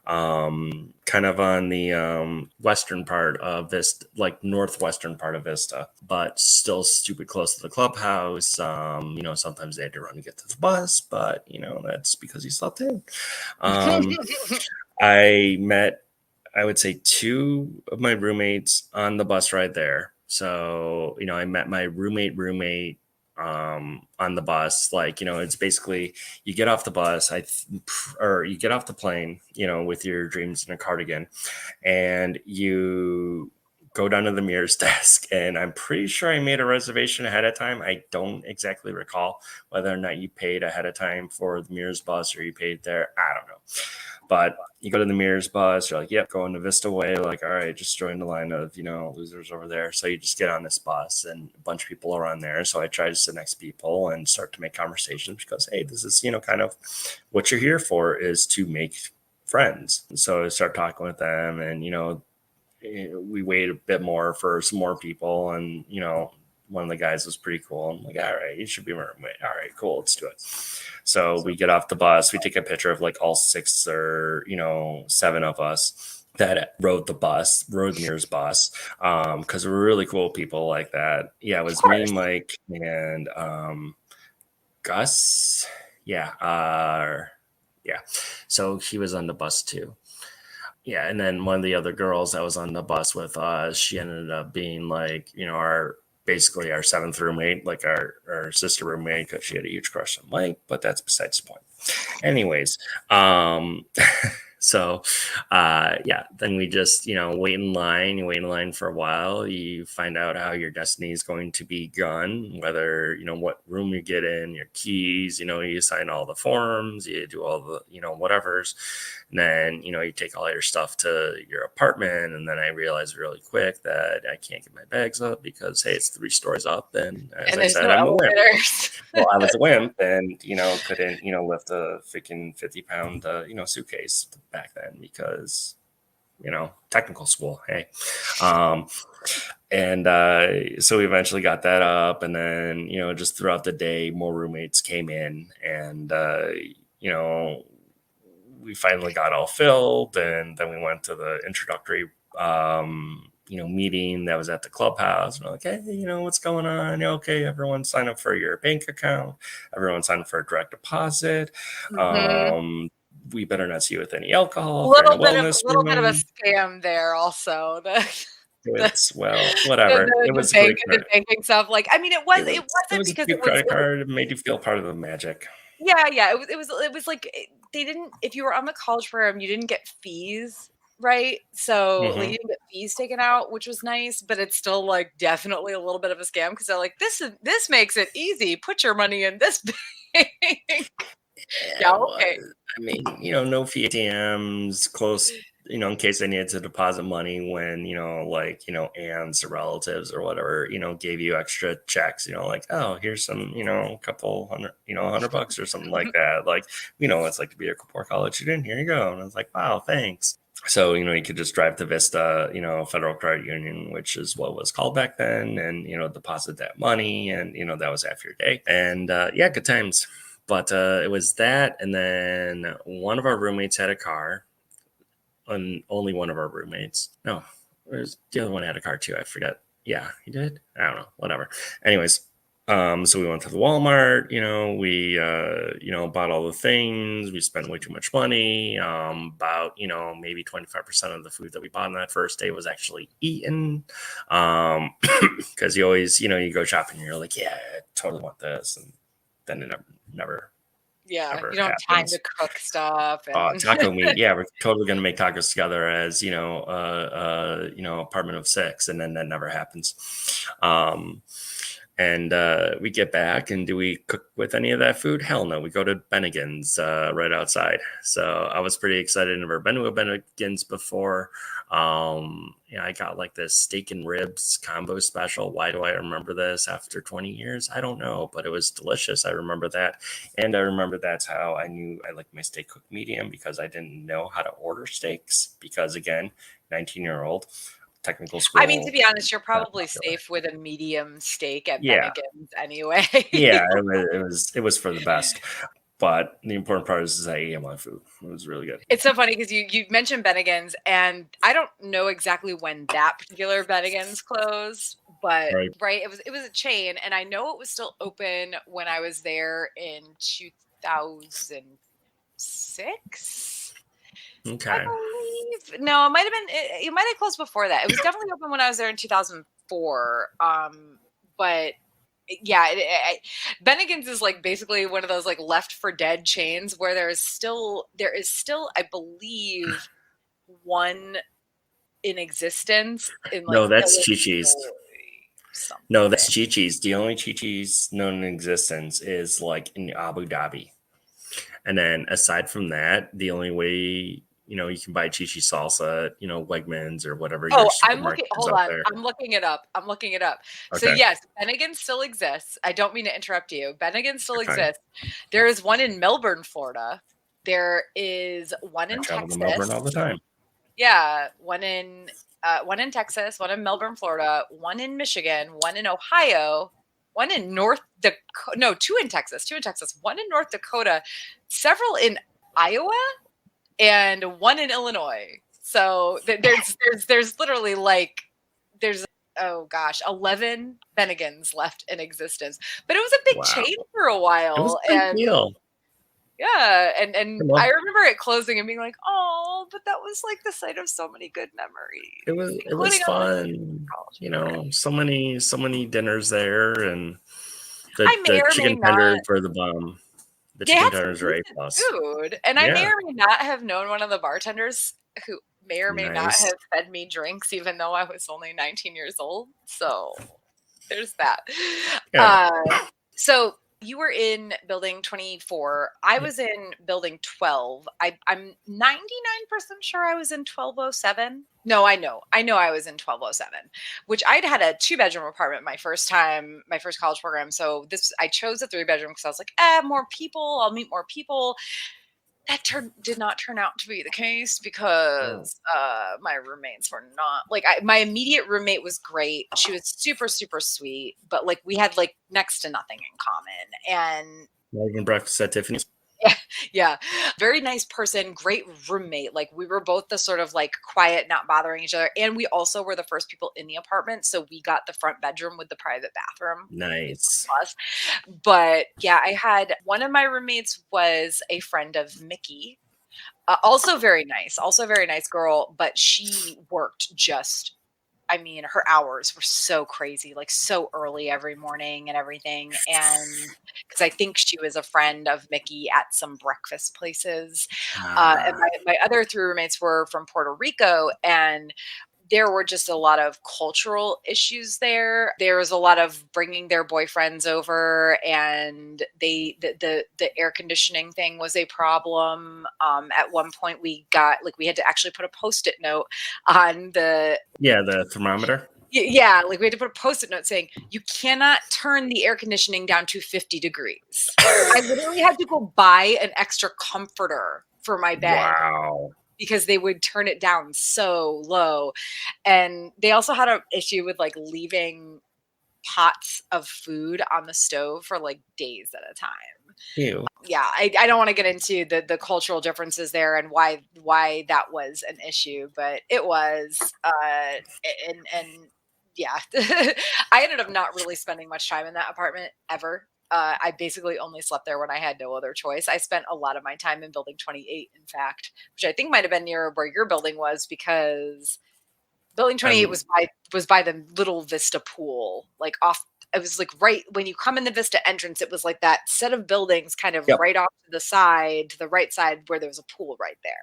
kind of on the western part of Vista, like northwestern part of Vista, but still stupid close to the clubhouse. Sometimes they had to run to get to the bus, but that's because he slept in. I met, I would say, two of my roommates on the bus ride there. So, I met my roommate on the bus. Like, it's basically you get off the bus, or you get off the plane, with your dreams in a cardigan, and you go down to the mirror's desk. And I'm pretty sure I made a reservation ahead of time. I don't exactly recall whether or not you paid ahead of time for the mirror's bus or you paid there. I don't know. But you go to the mirrors bus, you're like, yep, going to Vista Way. Like, all right, just join the line of, losers over there. So you just get on this bus and a bunch of people are on there. So I try to sit next to people and start to make conversations because, hey, this is, kind of what you're here for, is to make friends. So I start talking with them and, we wait a bit more for some more people. And, one of the guys was pretty cool. I'm like, all right, you should be my roommate. All right, cool, let's do it. So we get off the bus, we take a picture of like all 6 or 7 of us that rode the mirrors bus, because we're really cool people like that. Yeah, it was me, Mike, and Gus. Yeah. So he was on the bus too. Yeah, and then one of the other girls that was on the bus with us, she ended up being like, basically our 7th roommate, like our sister roommate, because she had a huge crush on Mike, but that's besides the point. Anyways, so then we just, wait in line for a while. You find out how your destiny is going to be gone, whether, what room you get in, your keys, you sign all the forms, you do all the, whatevers. And then, you take all your stuff to your apartment. And then I realized really quick that I can't get my bags up because, hey, it's 3 stories up. And as I said, I'm a wimp. Well, I was a wimp and, couldn't, lift a freaking 50-pound, suitcase back then because, technical school. Hey. And so we eventually got that up. And then, just throughout the day, more roommates came in and, we finally got all filled, and then we went to the introductory, meeting that was at the clubhouse. And we're like, hey, what's going on? Okay, everyone sign up for your bank account. Everyone sign up for a direct deposit. Mm-hmm. We better not see you with any alcohol. A little bit of a scam there, also. Whatever. It was the banking stuff. Like, I mean, it wasn't because it was credit card. It made you feel part of the magic. Yeah. It was like they didn't. If you were on the college program, you didn't get fees, right? So like, you didn't get fees taken out, which was nice, but it's still like definitely a little bit of a scam because they're like, this makes it easy. Put your money in this bank. Yeah. Okay. I mean, no fee ATMs close. In case I needed to deposit money when, aunts or relatives or whatever, gave you extra checks, like, oh, here's some, a couple hundred, $100 or something like that. Like, it's like to be a poor college student. Here you go. And I was like, wow, thanks. So, you could just drive to Vista, Federal Credit Union, which is what was called back then, and, deposit that money. And, that was half your day. And good times. But it was that. And then one of our roommates had a car. And only one of our roommates. No, the other one had a car too. I forget. Yeah, he did. I don't know. Whatever. Anyways, so we went to the Walmart. We bought all the things. We spent way too much money. About maybe 25% of the food that we bought on that first day was actually eaten. Because you always you go shopping and you're like, yeah, I totally want this, and then it never. Yeah, you don't have time to cook stuff. And... taco meat. Yeah, we're totally going to make tacos together as, apartment of 6. And then that never happens. And we get back, and do we cook with any of that food? Hell no. We go to Bennigan's right outside. So I was pretty excited. I've never been to a Bennigan's before. I got like this steak and ribs combo special. Why do I remember this after 20 years? I don't know, but it was delicious. I remember that. And I remember that's how I knew I liked my steak cooked medium, because I didn't know how to order steaks because, again, 19-year-old. Technical school. I mean, to be honest, you're probably safe with a medium steak at Bennigan's anyway. Yeah, it was for the best. But the important part is I ate my food. It was really good. It's so funny because you mentioned Bennigan's, and I don't know exactly when that particular Bennigan's closed, but right, it was a chain, and I know it was still open when I was there in 2006. Okay. I believe. No, it might have been. It might have closed before that. It was definitely open when I was there in 2004. But yeah, Bennigan's is like basically one of those like left for dead chains where there is still, I believe, one in existence in like No, that's Illinois Chi-Chi's. something. No, that's Chi-Chi's. The only Chi-Chi's known in existence is like in Abu Dhabi. And then aside from that, the only way, you can buy Chi-Chi salsa, Wegmans or whatever your supermarket is out there. I'm looking it up. Okay. So yes, Bennigan's still exists. I don't mean to interrupt you. Bennigan's still exists. There is one in Melbourne, Florida. There is one in Texas. To Melbourne all the time. Yeah, one in Texas, one in Melbourne, Florida, one in Michigan, one in Ohio, one in North Dakota. No, two in Texas, one in North Dakota, several in Iowa, and one in Illinois. So there's literally like there's 11 Bennigan's left in existence. But it was a big chain for a while. It was a big deal. Yeah, and I remember it closing and being like, oh, but that was like the site of so many good memories. It was fun, so many dinners there, and the chicken tenders were the bomb. The chicken tenders were A+. Food, and I may or may not have known one of the bartenders who may or may not have fed me drinks, even though I was only 19 years old. So there's that. Yeah. So you were in building 24. I was in building 12. I'm 99% sure I was in 1207. No, I know I was in 1207, which I'd had a 2-bedroom apartment my first college program. So I chose a 3-bedroom because I was like, more people, I'll meet more people. That did not turn out to be the case because my roommates were not like my immediate roommate was great. She was super, super sweet, but like we had like next to nothing in common. And not even breakfast at Tiffany's. Yeah. Very nice person, great roommate. Like we were both the sort of like quiet, not bothering each other. And we also were the first people in the apartment. So we got the front bedroom with the private bathroom. Nice. But yeah, I had one of my roommates was a friend of Mickey. Also very nice girl, but she worked her hours were so crazy, like so early every morning and everything. And because I think she was a friend of Mickey at some breakfast places. And my other 3 roommates were from Puerto Rico, and there were just a lot of cultural issues there. There was a lot of bringing their boyfriends over, and the air conditioning thing was a problem. At one point we had to actually put a Post-it note on the thermometer. Yeah, like we had to put a Post-it note saying, you cannot turn the air conditioning down to 50 degrees. I literally had to go buy an extra comforter for my bed. Wow. Because they would turn it down so low. And they also had an issue with like leaving pots of food on the stove for like days at a time. Ew. Yeah, I don't want to get into the cultural differences there and why that was an issue, but it was. And yeah, I ended up not really spending much time in that apartment ever. I basically only slept there when I had no other choice. I spent a lot of my time in building 28, in fact, which I think might have been near where your building was, because building 28 was by the Little Vista pool, like off. It was like right when you come in the Vista entrance, it was like that set of buildings kind of right off to the right side where there was a pool right there.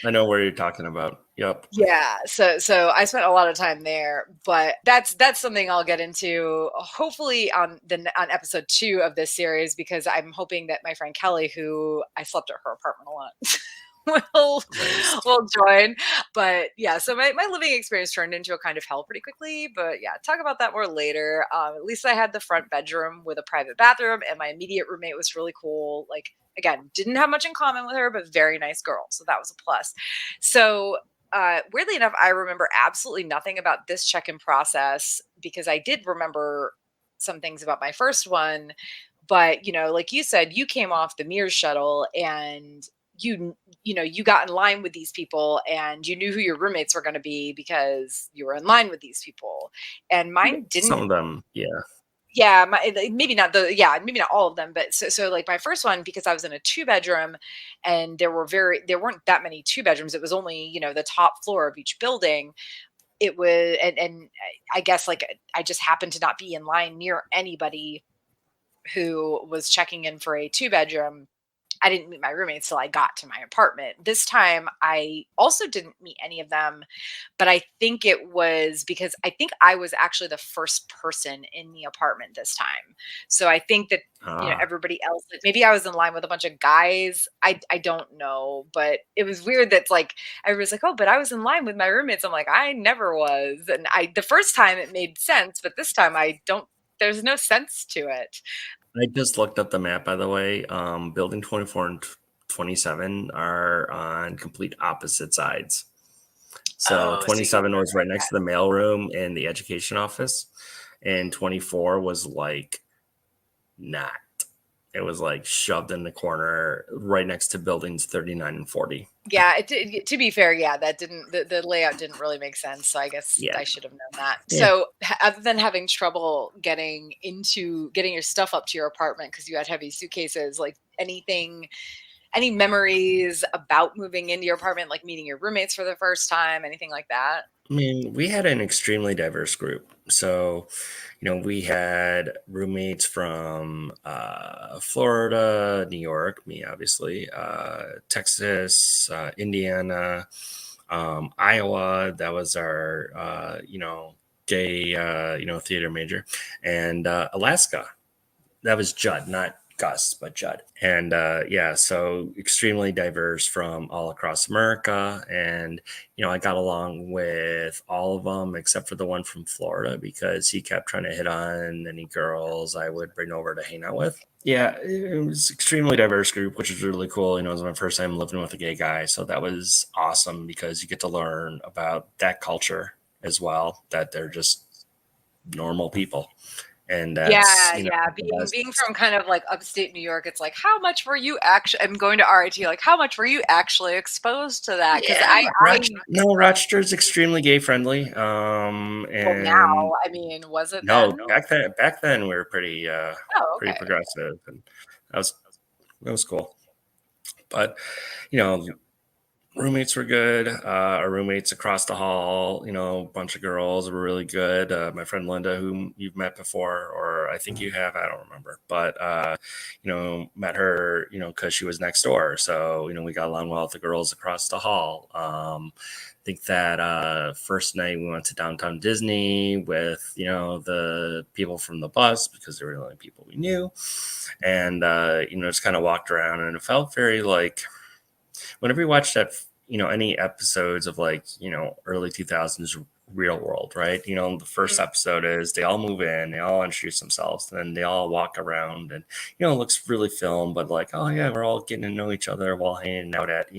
I know where you're talking about. Yep. Yeah. So I spent a lot of time there, but that's something I'll get into hopefully on episode 2 of this series, because I'm hoping that my friend Kelly, who I slept at her apartment a lot, will join. But yeah, so my living experience turned into a kind of hell pretty quickly. But yeah, talk about that more later. At least I had the front bedroom with a private bathroom, and my immediate roommate was really cool. Like, again, didn't have much in common with her, but very nice girl. So that was a plus. So weirdly enough, I remember absolutely nothing about this check-in process, because I did remember some things about my first one. But, like you said, you came off the Mears shuttle and you got in line with these people and you knew who your roommates were going to be because you were in line with these people. And mine Some didn't. of them, yeah. Yeah, maybe not maybe not all of them, but so like my first one, because I was in a 2-bedroom and there weren't that many 2-bedrooms. It was only, the top floor of each building. It was, and I guess like I just happened to not be in line near anybody who was checking in for a 2-bedroom. I didn't meet my roommates till I got to my apartment. This time I also didn't meet any of them, but I think it was because I think I was actually the first person in the apartment this time. So I think that, Ah, everybody else, like maybe I was in line with a bunch of guys. I don't know, but it was weird that like everybody's like, "Oh, but I was in line with my roommates." I'm like, "I never was." And the first time it made sense, but this time I don't there's no sense to it. I just looked up the map, by the way. Building 24 and 27 are on complete opposite sides. So Oh, so you 27 were was right next to the mailroom and the education office, and Mhm. 24 was like not. It was like shoved in the corner right next to buildings 39 and 40. Yeah, to be fair, yeah, that didn't the layout didn't really make sense, so I guess Yeah. I should have known that. Yeah. So, other than having trouble getting your stuff up to your apartment because you had heavy suitcases, like any memories about moving into your apartment, like meeting your roommates for the first time, anything like that? I mean, we had an extremely diverse group. So, we had roommates from Florida, New York, me obviously, Texas, Indiana, Iowa. That was our, gay, theater major, and Alaska. That was Judd, not Gus, but Judd. And yeah, so extremely diverse from all across America. And, I got along with all of them except for the one from Florida because he kept trying to hit on any girls I would bring over to hang out with. Yeah, it was extremely diverse group, which was really cool. It was my first time living with a gay guy. So that was awesome because you get to learn about that culture as well, that they're just normal people. And that's, Yeah, yeah. the Being best. from kind of like upstate New York, it's like, how much were you actually? I'm going to RIT. Like, how much were you actually exposed to that? Because Yeah, no, Rochester's extremely gay friendly. Well, And now, I mean, was it no, then? back then we were Oh, pretty okay. progressive, and that was that was cool. But you know, roommates were good. Our roommates across the hall, a bunch of girls were really good. My friend Linda, whom you've met before, or I think you have, I don't remember, but met her, because she was next door. So we got along well with the girls across the hall. I think that first night we went to downtown Disney with the people from the bus because they were the only people we knew, and just kind of walked around, and it felt very like whenever you watch that, any episodes of like, early 2000s Real World, right? The first Mhm. episode is they all move in, they all introduce themselves, and then they all walk around, and, it looks really filmed, but like, oh yeah, we're all getting to know each other while hanging out at,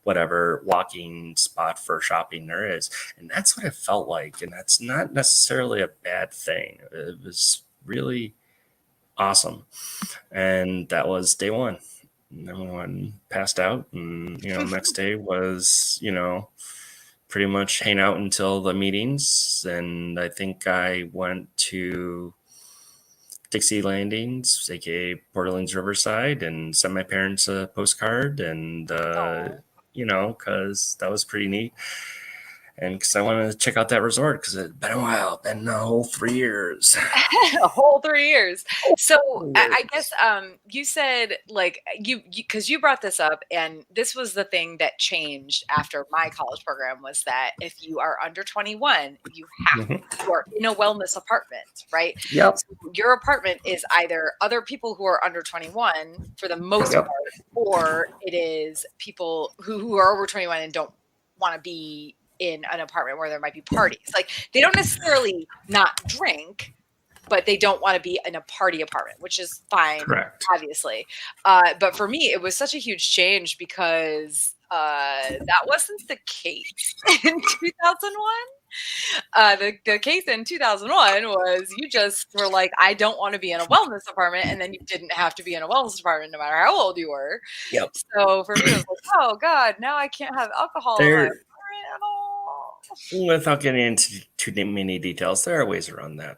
whatever walking spot for shopping there is. And that's what it felt like. And that's not necessarily a bad thing. It was really awesome. And that was day one. Everyone passed out, and next day was pretty much hang out until the meetings. And I think I went to Dixie Landings, aka Port Orleans Riverside, and sent my parents a postcard, and Oh. because that was pretty neat. And because I wanted to check out that resort because it had been a while, been a whole 3 years. A whole 3 years. So, I guess, 3 years. you said, like, because you brought this up, and this was the thing that changed after my college program was that if you are under 21, Mhm. you are in a wellness apartment, right? Yep. So your apartment is either other people who are under 21 for the most Yep. part, or it is people who are over 21 and don't wanna be in an apartment where there might be parties. Like, they don't necessarily not drink, but they don't want to be in a party apartment, which is fine, Correct. obviously. But for me, it was such a huge change because that wasn't the case in 2001. The case in 2001 was you just were like, I don't want to be in a wellness department, and then you didn't have to be in a wellness department no matter how old you were. Yep. So for me, it was like, oh God, now I can't have alcohol in my There, apartment at all. without getting into too many details, there are ways around that.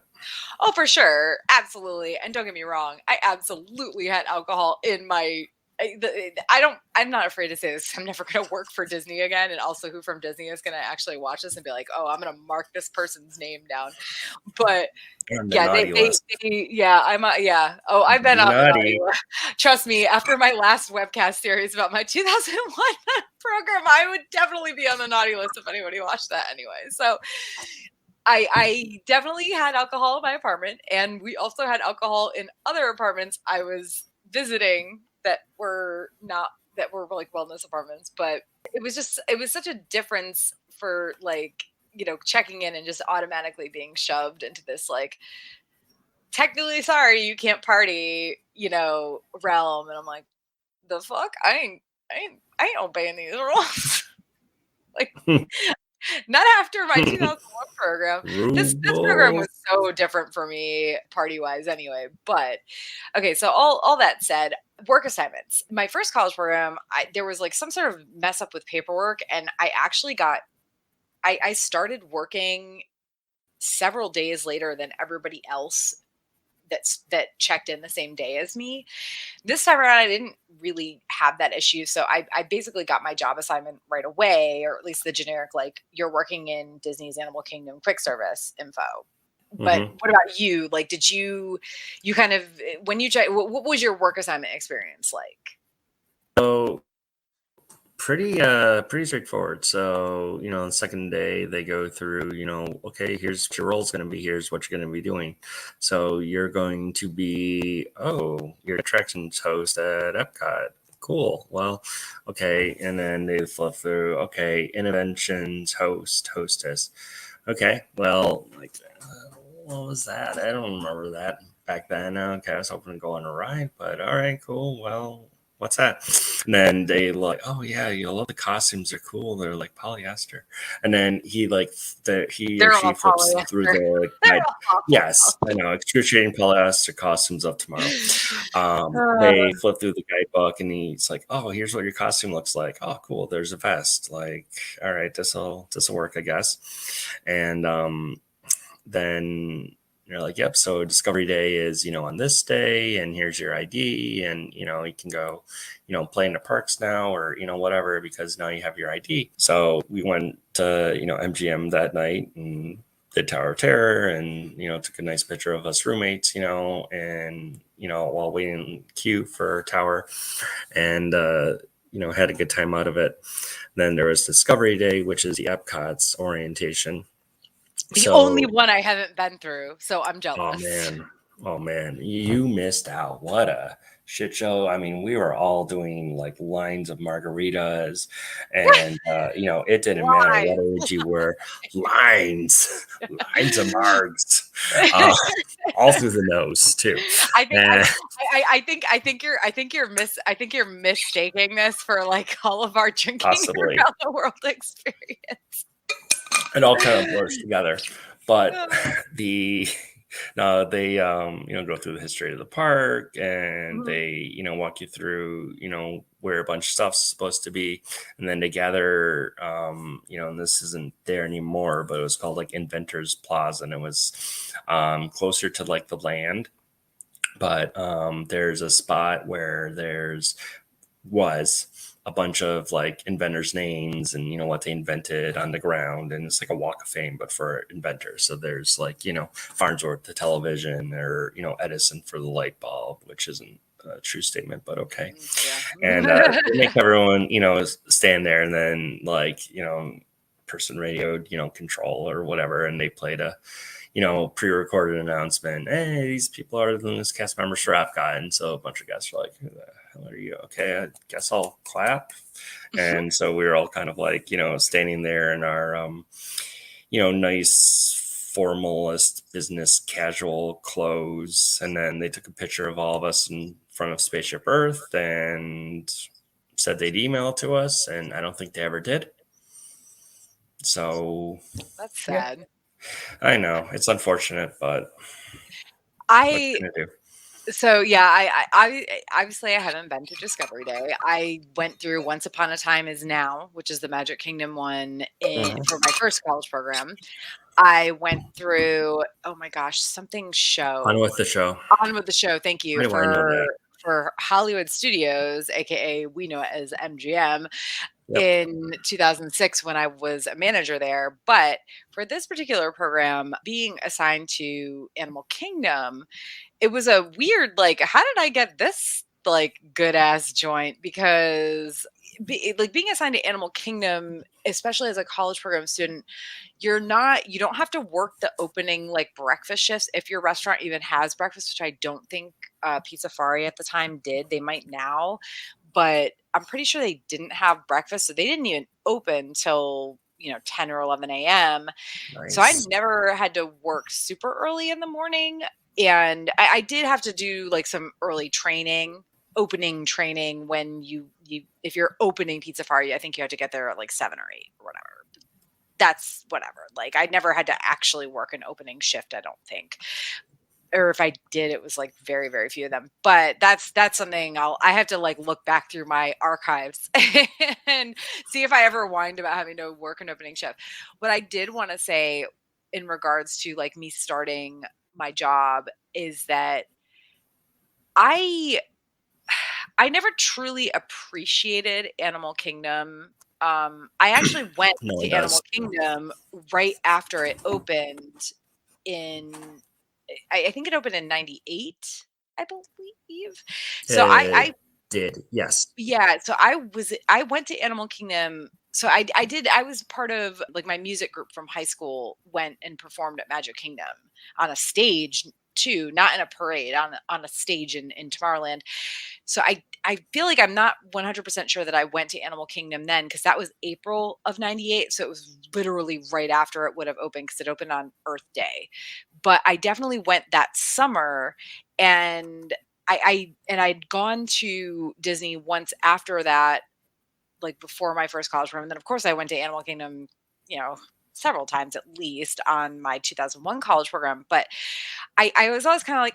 Oh, for sure. Absolutely. And don't get me wrong, I absolutely had alcohol in my I'm not afraid to say this. I'm never going to work for Disney again. And also, who from Disney is going to actually watch this and be like, oh, I'm going to mark this person's name down. But yeah, Oh, I've been on the naughty list. Trust me, after my last webcast series about my 2001 program, I would definitely be on the naughty list if anybody watched that anyway. So I definitely had alcohol in my apartment, and we also had alcohol in other apartments I was visiting that were like wellness apartments. But it was such a difference for like, checking in and just automatically being shoved into this like, technically sorry you can't party, realm. And I'm like, the fuck? I ain't obeying these rules. Like, not after my 2001 program. This program was so different for me party wise anyway. But okay, so all that said, work assignments. My first college program, there was like some sort of mess up with paperwork, and I actually I started working several days later than everybody else that checked in the same day as me. This time around, I didn't really have that issue. So I basically got my job assignment right away, or at least the generic, like, you're working in Disney's Animal Kingdom quick service info. But what about you? Like, did you kind of, when you check, what was your work assignment experience like? So pretty straightforward. So, the second day they go through, okay, here's what your role's going to be, here's what you're going to be doing. So you're going to be, you're attractions host at Epcot. Cool. Well, okay. And then they flip through, okay, interventions hostess. Okay. Well, like, what was that? I don't remember that back then. Okay, I was hoping to go on a ride, but all right, cool. Well, what's that? And then they like, oh yeah, love the costumes are cool. They're like polyester. And then he flips through the guide. Yes, I know, excruciating polyester costumes of tomorrow. They flip through the guidebook, and he's like, oh, here's what your costume looks like. Oh, cool. There's a vest. Like, all right, this'll work, I guess. And then you're like, yep, so Discovery Day is, on this day, and here's your ID, and, you can go, play in the parks now, or, whatever, because now you have your ID. So we went to, MGM that night and did Tower of Terror, and, took a nice picture of us roommates, and, while waiting in queue for Tower, and, had a good time out of it. Then there was Discovery Day, which is the Epcot's orientation. The only one I haven't been through, so I'm jealous. Oh man, you missed out. What a shit show. I mean, we were all doing like lines of margaritas, and it didn't matter what age you were. Lines of margs, all through the nose too. I think you're mistaking this for like all of our drinking around the world experience. It all kind of blurs together, but they go through the history of the park, and they walk you through where a bunch of stuff's supposed to be, and then they gather and this isn't there anymore, but it was called like Inventors Plaza, and it was closer to like the land, but there's a spot where was a bunch of like inventors' names and what they invented on the ground, and it's like a walk of fame but for inventors. So there's like Farnsworth the television, or Edison for the light bulb, which isn't a true statement, but okay. And they make everyone stand there, and then like person radioed control or whatever, and they played a pre-recorded announcement. Hey, these people are the newest cast members for Epcot. And so a bunch of guests were like, who the hell are you? Okay, I guess I'll clap. And so we were all kind of like, standing there in our, nice formalist business casual clothes. And then they took a picture of all of us in front of Spaceship Earth and said they'd email it to us. And I don't think they ever did. So That's yeah, sad. I know it's unfortunate, but what I you gonna do? So yeah, I obviously I haven't been to Discovery Day. I went through Once Upon a Time Is Now, which is the Magic Kingdom one for my first college program. I went through, oh my gosh, something On show. with the show. On with the show. Thank you Why do I know that? for Hollywood Studios, aka we know it as MGM, Yep. in 2006 when I was a manager there. But for this particular program, being assigned to Animal Kingdom, it was a weird, like, how did I get this like good ass joint? Because like being assigned to Animal Kingdom, especially as a college program student, you don't have to work the opening like breakfast shifts if your restaurant even has breakfast, which I don't think Pizza Fari at the time did. They might now, but I'm pretty sure they didn't have breakfast, so they didn't even open till 10 or 11 a.m. So I Nice. never had to work super early in the morning. And I did have to do like some early training, opening training when you if you're opening Pizza Fari, I think you have to get there at like 7 or 8 or whatever. That's whatever. Like I never had to actually work an opening shift, I don't think. Or if I did, it was like very, very few of them. But that's something I have to like look back through my archives and see if I ever whined about having to work an opening shift. What I did want to say in regards to like me starting my job is that I I never truly appreciated Animal Kingdom. I actually went No one to does. Animal Kingdom right after it opened in I think it opened in 98, I believe. So It did. Yes. yeah, so I went to Animal Kingdom. So I was part of like my music group from high school went and performed at Magic Kingdom on a stage too, not in a parade, on a stage in Tomorrowland. So I feel like I'm not 100% sure that I went to Animal Kingdom then because that was April of 98, so it was literally right after it would have opened because it opened on Earth Day. But I definitely went that summer, and I'd gone to Disney once after that, like before my first college program. And then of course I went to Animal Kingdom, several times at least on my 2001 college program. But I was always kind of like,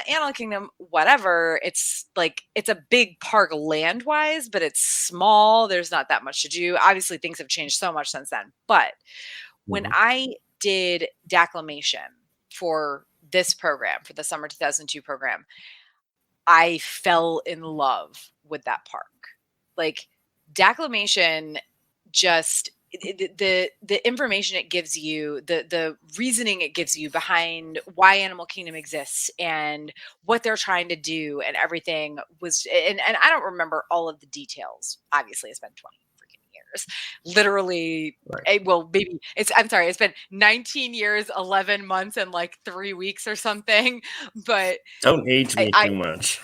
Animal Kingdom, whatever. It's like it's a big park land wise, but it's small. There's not that much to do. Obviously, things have changed so much since then. But when Mhm. I did declamation for this program, for the summer 2002 program, I fell in love with that park. Like declamation just the information it gives you, the reasoning it gives you behind why Animal Kingdom exists and what they're trying to do and everything was and I don't remember all of the details. Obviously, it's been 20 freaking years. Literally Right. well, maybe I'm sorry, it's been 19 years, 11 months, and like 3 weeks or something. But Don't age me I too much.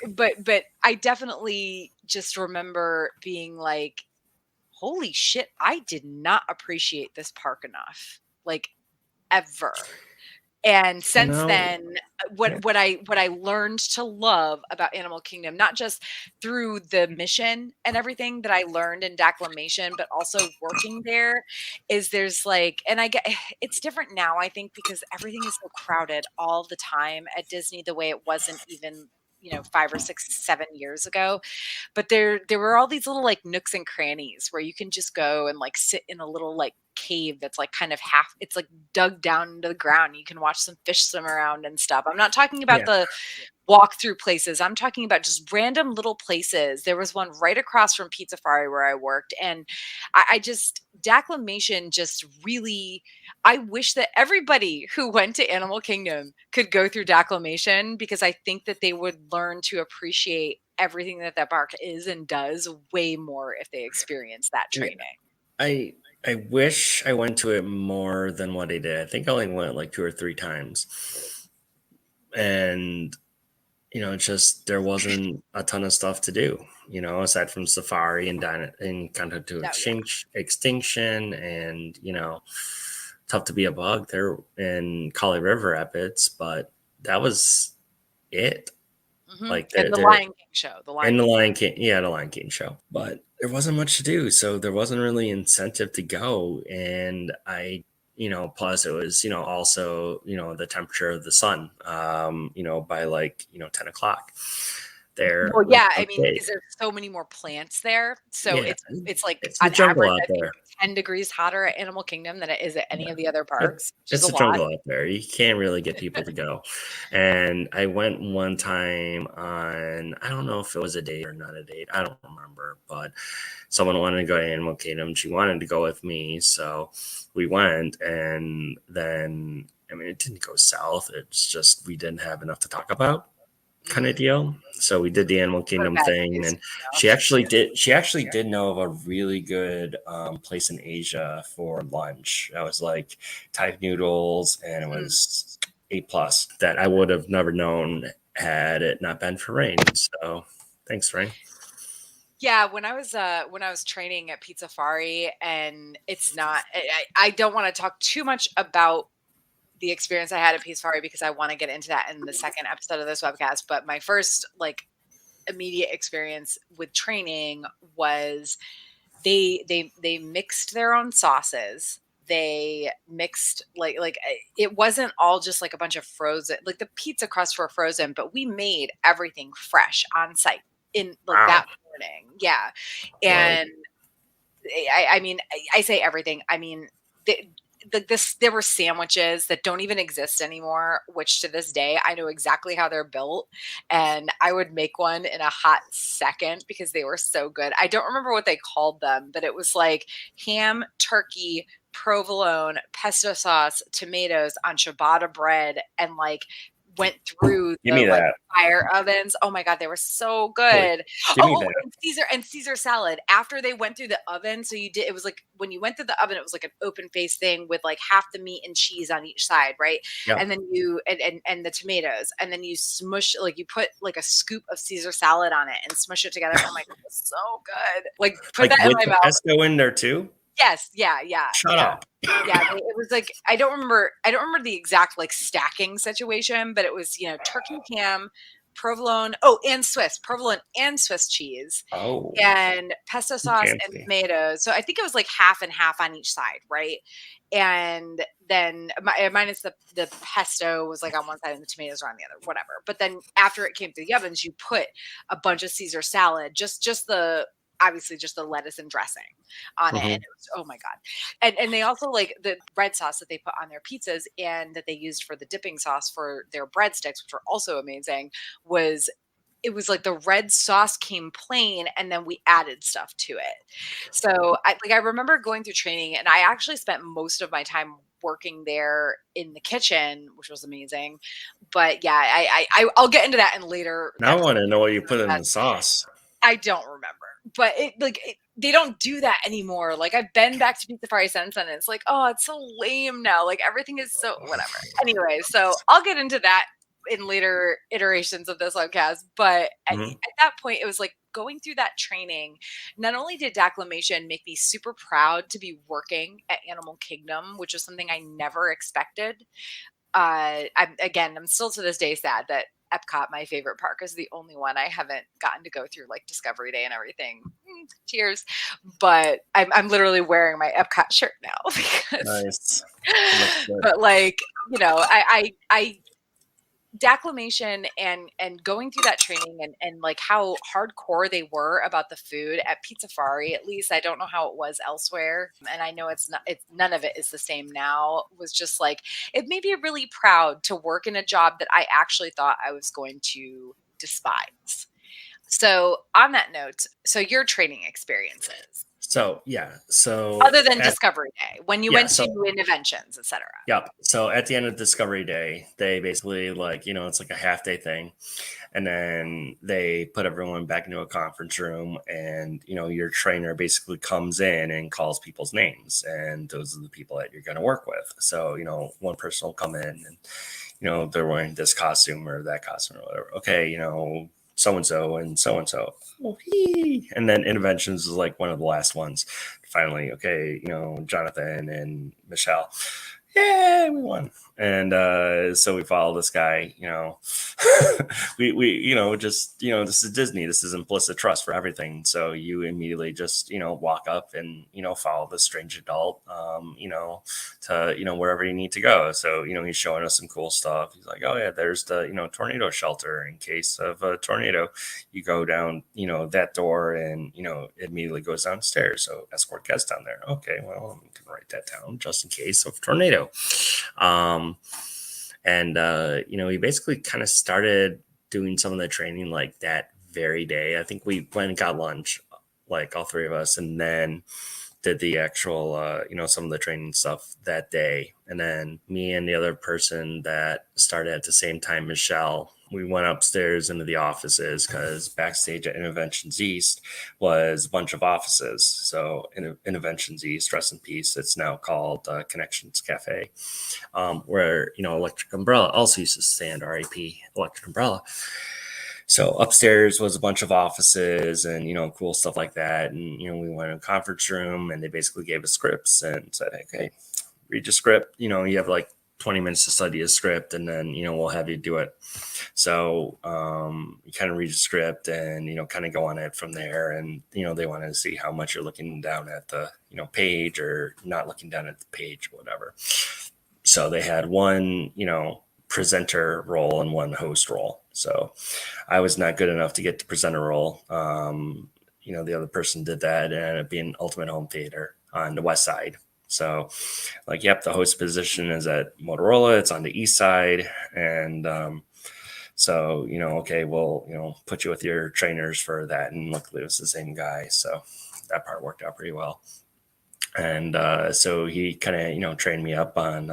but I definitely just remember being like, "Holy shit, I did not appreciate this park enough." Like ever. And You since know, then, yeah. what I learned to love about Animal Kingdom, not just through the mission and everything that I learned in declamation, but also working there, is there's like, and I get it's different now, I think, because everything is so crowded all the time at Disney the way it wasn't even 5 or 6, 7 years ago. But there were all these little like nooks and crannies where you can just go and like sit in a little like cave that's like kind of half, it's like dug down into the ground. You can watch some fish swim around and stuff. I'm not talking about Yeah. the walk through places. I'm talking about just random little places. There was one right across from Pizza Fari where I worked. And I just, declamation just really, I wish that everybody who went to Animal Kingdom could go through declamation because I think that they would learn to appreciate everything that that park is and does way more if they experience that Yeah. training. I I wish I went to it more than what I did. I think I only went like 2 or 3 times. And it's just there wasn't a ton of stuff to do, aside from safari and kind to No, yeah. extinction and, tough to be a bug there in Kali River Rapids, but that was it. Hmm. Like And the there Lion King show, the and Lion the King. Lion King, yeah, the Lion King show. But there wasn't much to do, so there wasn't really incentive to go. And plus it was, also, the temperature of the sun, by like, 10 o'clock there. Well, Like, yeah, I mean, okay, because there's so many more plants there, so yeah, it's like it's the on jungle average, out I think there. 10 degrees hotter at Animal Kingdom than it is at any Yeah. of the other It- parks, which is It's a the lot. jungle out there. You can't really get people to go. And I went one time on, I don't know if it was a date or not a date. I don't remember, but someone wanted to go to Animal Kingdom. She wanted to go with me. So we went. And then, I mean, it didn't go south. It's just we didn't have enough to talk about, kind of Mm, deal. So we did the Animal what a Kingdom bad thing, taste and in your she mouth. actually did. She actually did know of a really good place in Asia for lunch. That was like Thai noodles, and it Mm. was A+ that I would have never known had it not been for rain. So thanks, Rain. Yeah, when I was training at Pizza Fari, and it's not I don't wanna talk too much about the experience I had at Pizza Fari because I wanna get into that in the second episode of this webcast, but my first, like, immediate experience with training was they mixed their own sauces. They mixed it wasn't all just like a bunch of frozen, like the pizza crusts were frozen, but we made everything fresh on site in like Wow. that morning. Yeah. Whoa. And I mean, I say everything. I mean, the, there were sandwiches that don't even exist anymore, which to this day I know exactly how they're built, and I would make one in a hot second because they were so good. I don't remember what they called them, but it was like ham, turkey, provolone, pesto sauce, tomatoes on ciabatta bread, and like went through Give the me like that. fire ovens. Oh my god, they were so Wait, good. give me Oh, that. and Caesar salad after they went through the oven. So you did, it was like when you went through the oven, it was like an open face thing with like half the meat and cheese on each side, right? Yeah. And then you and the tomatoes, and then you smush, like you put like a scoop of Caesar salad on it and smush it together. Oh my god, it's so good. Like put Like that in with my the mouth. pesto in there too. Yes, yeah, yeah, Shut yeah. up. Yeah, it was like I don't remember the exact like stacking situation, but it was, turkey, ham, provolone, provolone and Swiss cheese, Oh, and pesto sauce and fancy. tomatoes. So I think it was like half and half on each side, right? And then minus the pesto was like on one side and the tomatoes were on the other, whatever. But then after it came through the ovens, you put a bunch of Caesar salad, just the obviously just the lettuce and dressing on it, and Mhm. it was, oh my god. And they also like the red sauce that they put on their pizzas and that they used for the dipping sauce for their breadsticks, which were also amazing, was it was like the red sauce came plain and then we added stuff to it. So I remember going through training, and I actually spent most of my time working there in the kitchen, which was amazing. But yeah, I'll get into that in later Now I episodes. want to know what you put in the sauce. I don't remember, but they don't do that anymore. Like I've been back to Pizza Fari since, and it's like, oh, it's so lame now. Like everything is so whatever. Anyway, so I'll get into that in later iterations of this podcast. But Mhm. at that point, it was like going through that training. Not only did Declamation make me super proud to be working at Animal Kingdom, which was something I never expected. I'm still to this day sad that Epcot, my favorite park, is the only one I haven't gotten to go through like Discovery Day and everything. Cheers. But I'm literally wearing my Epcot shirt now because, Nice. It looks good. but like, I declamation and going through that training and like how hardcore they were about the food at Pizza Fari, at least I don't know how it was elsewhere, and I know it's none of it is the same now, was just like it made me really proud to work in a job that I actually thought I was going to despise. So on that note, so your training experiences So yeah. other than Discovery Day, when you yeah. went So to Interventions, etc. yep. So at the end of Discovery Day, they basically like, it's like a half day thing. And then they put everyone back into a conference room, and your trainer basically comes in and calls people's names, and those are the people that you're going to work with. So one person will come in and they're wearing this costume or that costume or whatever. Okay, so and so and so and so. And then Interventions is like one of the last ones. Finally, okay, Jonathan and Michelle. Yay, we won. And so we follow this guy, we just, this is Disney. This is implicit trust for everything. So you immediately just, walk up and, follow the strange adult, to, wherever you need to go. So, he's showing us some cool stuff. He's like, oh yeah, there's the, tornado shelter in case of a tornado. You go down, that door and, it immediately goes downstairs. So escort guests down there. Okay, well, I'm going to write that down just in case of tornado. And he basically kind of started doing some of the training like that very day. I think we went and got lunch, like all three of us, and then did the actual, some of the training stuff that day. And then me and the other person that started at the same time, Michelle, we went upstairs into the offices because backstage at Interventions East was a bunch of offices. So Interventions East, rest in peace, it's now called Connections Cafe, where, Electric Umbrella also used to stand, RIP, Electric Umbrella. So upstairs was a bunch of offices and, cool stuff like that. And, we went in a conference room and they basically gave us scripts and said, okay, read your script. You have like 20 minutes to study a script and then, we'll have you do it. So you kind of read the script and, kind of go on it from there. And, they wanted to see how much you're looking down at the, page or not looking down at the page or whatever. So they had one, presenter role and one host role. So I was not good enough to get the presenter role. The other person did that and it ended up being Ultimate Home Theater on the West Side. So the host position is at Motorola. It's on the East Side. And so, okay, we'll put you with your trainers for that. And luckily it was the same guy. So that part worked out pretty well. And so he kind of, trained me up on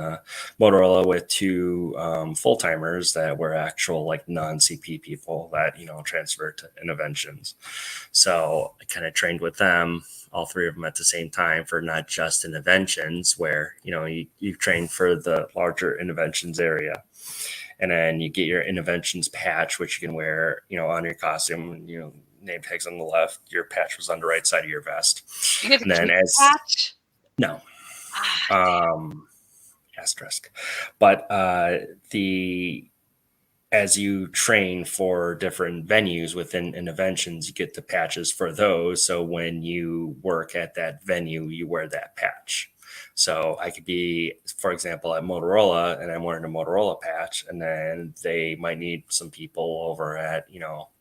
Motorola with two full-timers that were actual like non-CP people that, transferred to Interventions. So I kind of trained with them, all three of them at the same time for not just Interventions where, you train for the larger Interventions area. And then you get your Interventions patch, which you can wear, on your costume, name tags on the left, your patch was on the right side of your vest. You get and then as patch? No. Asterisk. But as you train for different venues within Interventions, you get the patches for those. So when you work at that venue, you wear that patch. So I could be, for example, at Motorola and I'm wearing a Motorola patch, and then they might need some people over at,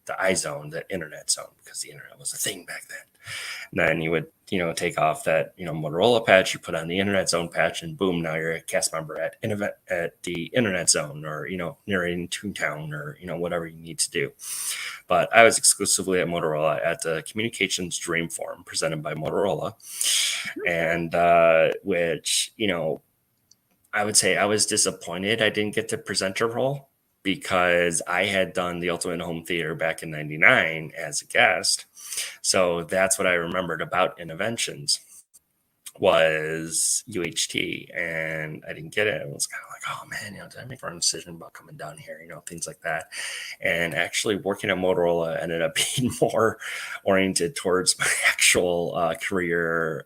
the iZone, the internet zone, because the internet was a thing back then. And then you would, take off that, Motorola patch, you put on the internet zone patch, and boom, now you're a cast member at the internet zone, or, narrating Toontown, or, whatever you need to do. But I was exclusively at Motorola at the Communications Dreamform presented by Motorola. And which, I would say I was disappointed I didn't get the presenter role because I had done the Ultimate Home Theater back in 99 as a guest. So that's what I remembered about Interventions was UHT, and I didn't get it. It was kind of like, oh man, did I make a wrong decision about coming down here? Things like that. And actually working at Motorola ended up being more oriented towards my actual career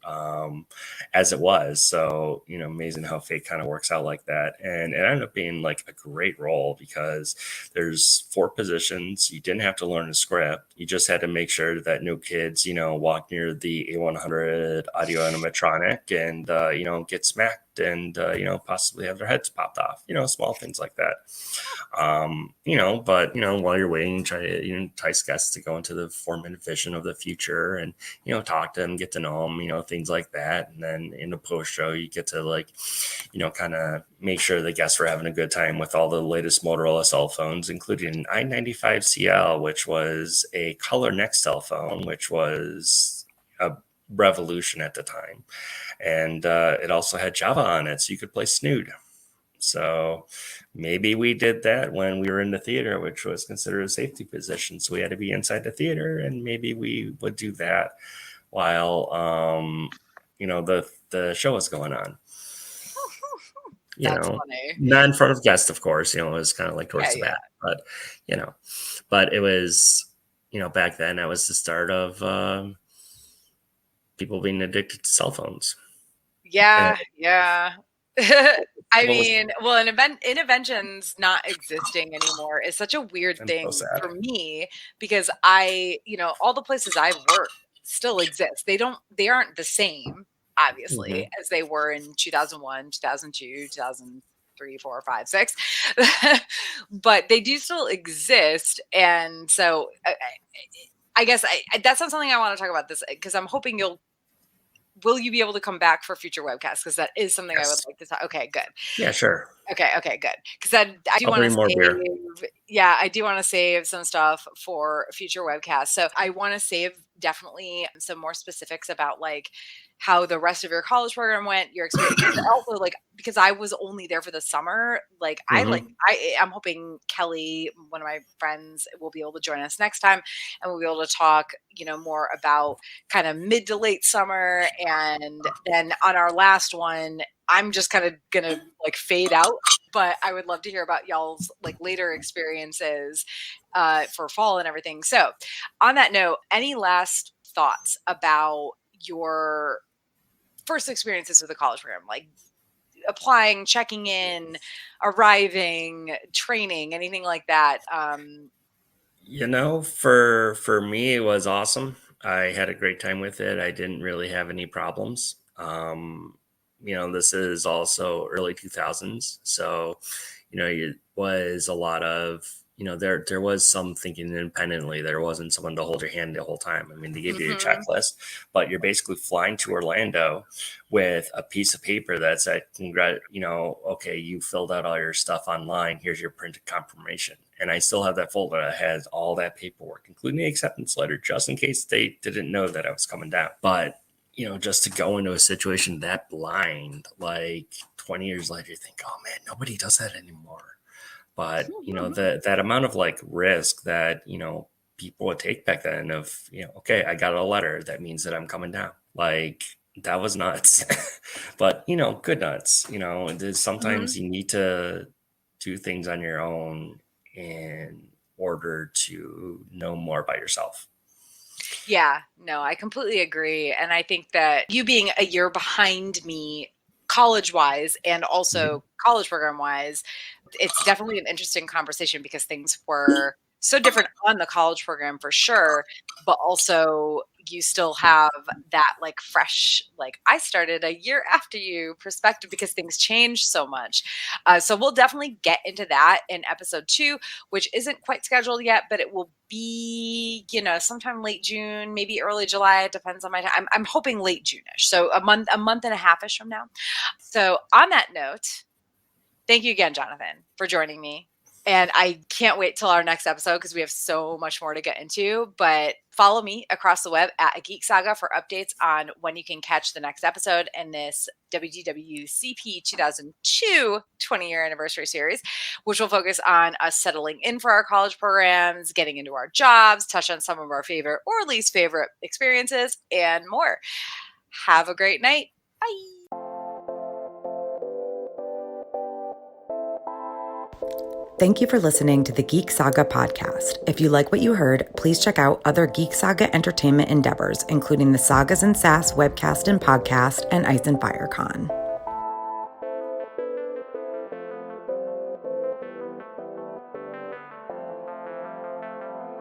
as it was. So, amazing how fate kind of works out like that. And it ended up being like a great role because there's 4 positions. You didn't have to learn a script. You just had to make sure that no kids, walk near the A100 audio animatronic and get smacked and possibly have their heads popped off, small things like that. But while you're waiting, try to entice guests to go into the 4-minute vision of the future and talk to them, get to know them, things like that. And then in the post show you get to kind of make sure the guests were having a good time with all the latest Motorola cell phones, including an i95CL, which was a color Nextel phone, which was a revolution at the time. And it also had Java on it, so you could play Snood. So maybe we did that when we were in the theater, which was considered a safety position. So we had to be inside the theater, and maybe we would do that while the show was going on. That's funny. Not in front of guests, of course. It was kind of like towards the back, but but it was back then that was the start of people being addicted to cell phones. Yeah. I mean, well, interventions not existing anymore is such a weird I'm so thing sad. for me because all the places I've worked still exist. They aren't the same, obviously, as they were in 2001, 2002, 2003, 4, 5, 6, but they do still exist. And so I guess that's not something I want to talk about this because I'm hoping will you be able to come back for future webcasts? Because that is something I would like to talk. Okay, good. Yeah, sure. Okay, good. Because I do want to save. Yeah, I do want to save some stuff for future webcasts. So I want to save definitely some more specifics about like how the rest of your college program went, your experience. Also, like because I was only there for the summer. Like I'm hoping Kelly, one of my friends, will be able to join us next time, and we'll be able to talk, more about kind of mid to late summer, and then on our last one, I'm just kind of gonna like fade out, but I would love to hear about y'all's like later experiences for fall and everything. So on that note, any last thoughts about your first experiences with the college program, like applying, checking in, arriving, training, anything like that? For me, it was awesome. I had a great time with it. I didn't really have any problems. This is also early 2000s. So, it was a lot of, there was some thinking independently. There wasn't someone to hold your hand the whole time. I mean, they gave you a checklist, but you're basically flying to Orlando with a piece of paper that said, okay, you filled out all your stuff online. Here's your printed confirmation. And I still have that folder that has all that paperwork, including the acceptance letter, just in case they didn't know that I was coming down. But, just to go into a situation that blind, like 20 years later, you think, oh man, nobody does that anymore. But, that amount of like risk that, people would take back then of, okay, I got a letter. That means that I'm coming down. Like that was nuts. But, good nuts. Sometimes you need to do things on your own in order to know more about yourself. Yeah, no, I completely agree. And I think that you being a year behind me college wise and also college program wise, it's definitely an interesting conversation because things were so different on the college program for sure, but also you still have that like fresh, like I started a year after you perspective because things changed so much. So we'll definitely get into that in episode 2, which isn't quite scheduled yet, but it will be, sometime late June, maybe early July. It depends on my time. I'm hoping late June-ish. So a month and a half-ish from now. So on that note, thank you again, Jonathan, for joining me. And I can't wait till our next episode because we have so much more to get into. But follow me across the web at Geek Saga for updates on when you can catch the next episode in this WDWCP 2002 20-year anniversary series, which will focus on us settling in for our college programs, getting into our jobs, touch on some of our favorite or least favorite experiences, and more. Have a great night. Bye. Thank you for listening to the Geek Saga podcast. If you like what you heard, please check out other Geek Saga entertainment endeavors, including the Sagas and Sass webcast and podcast and Ice and Fire Con.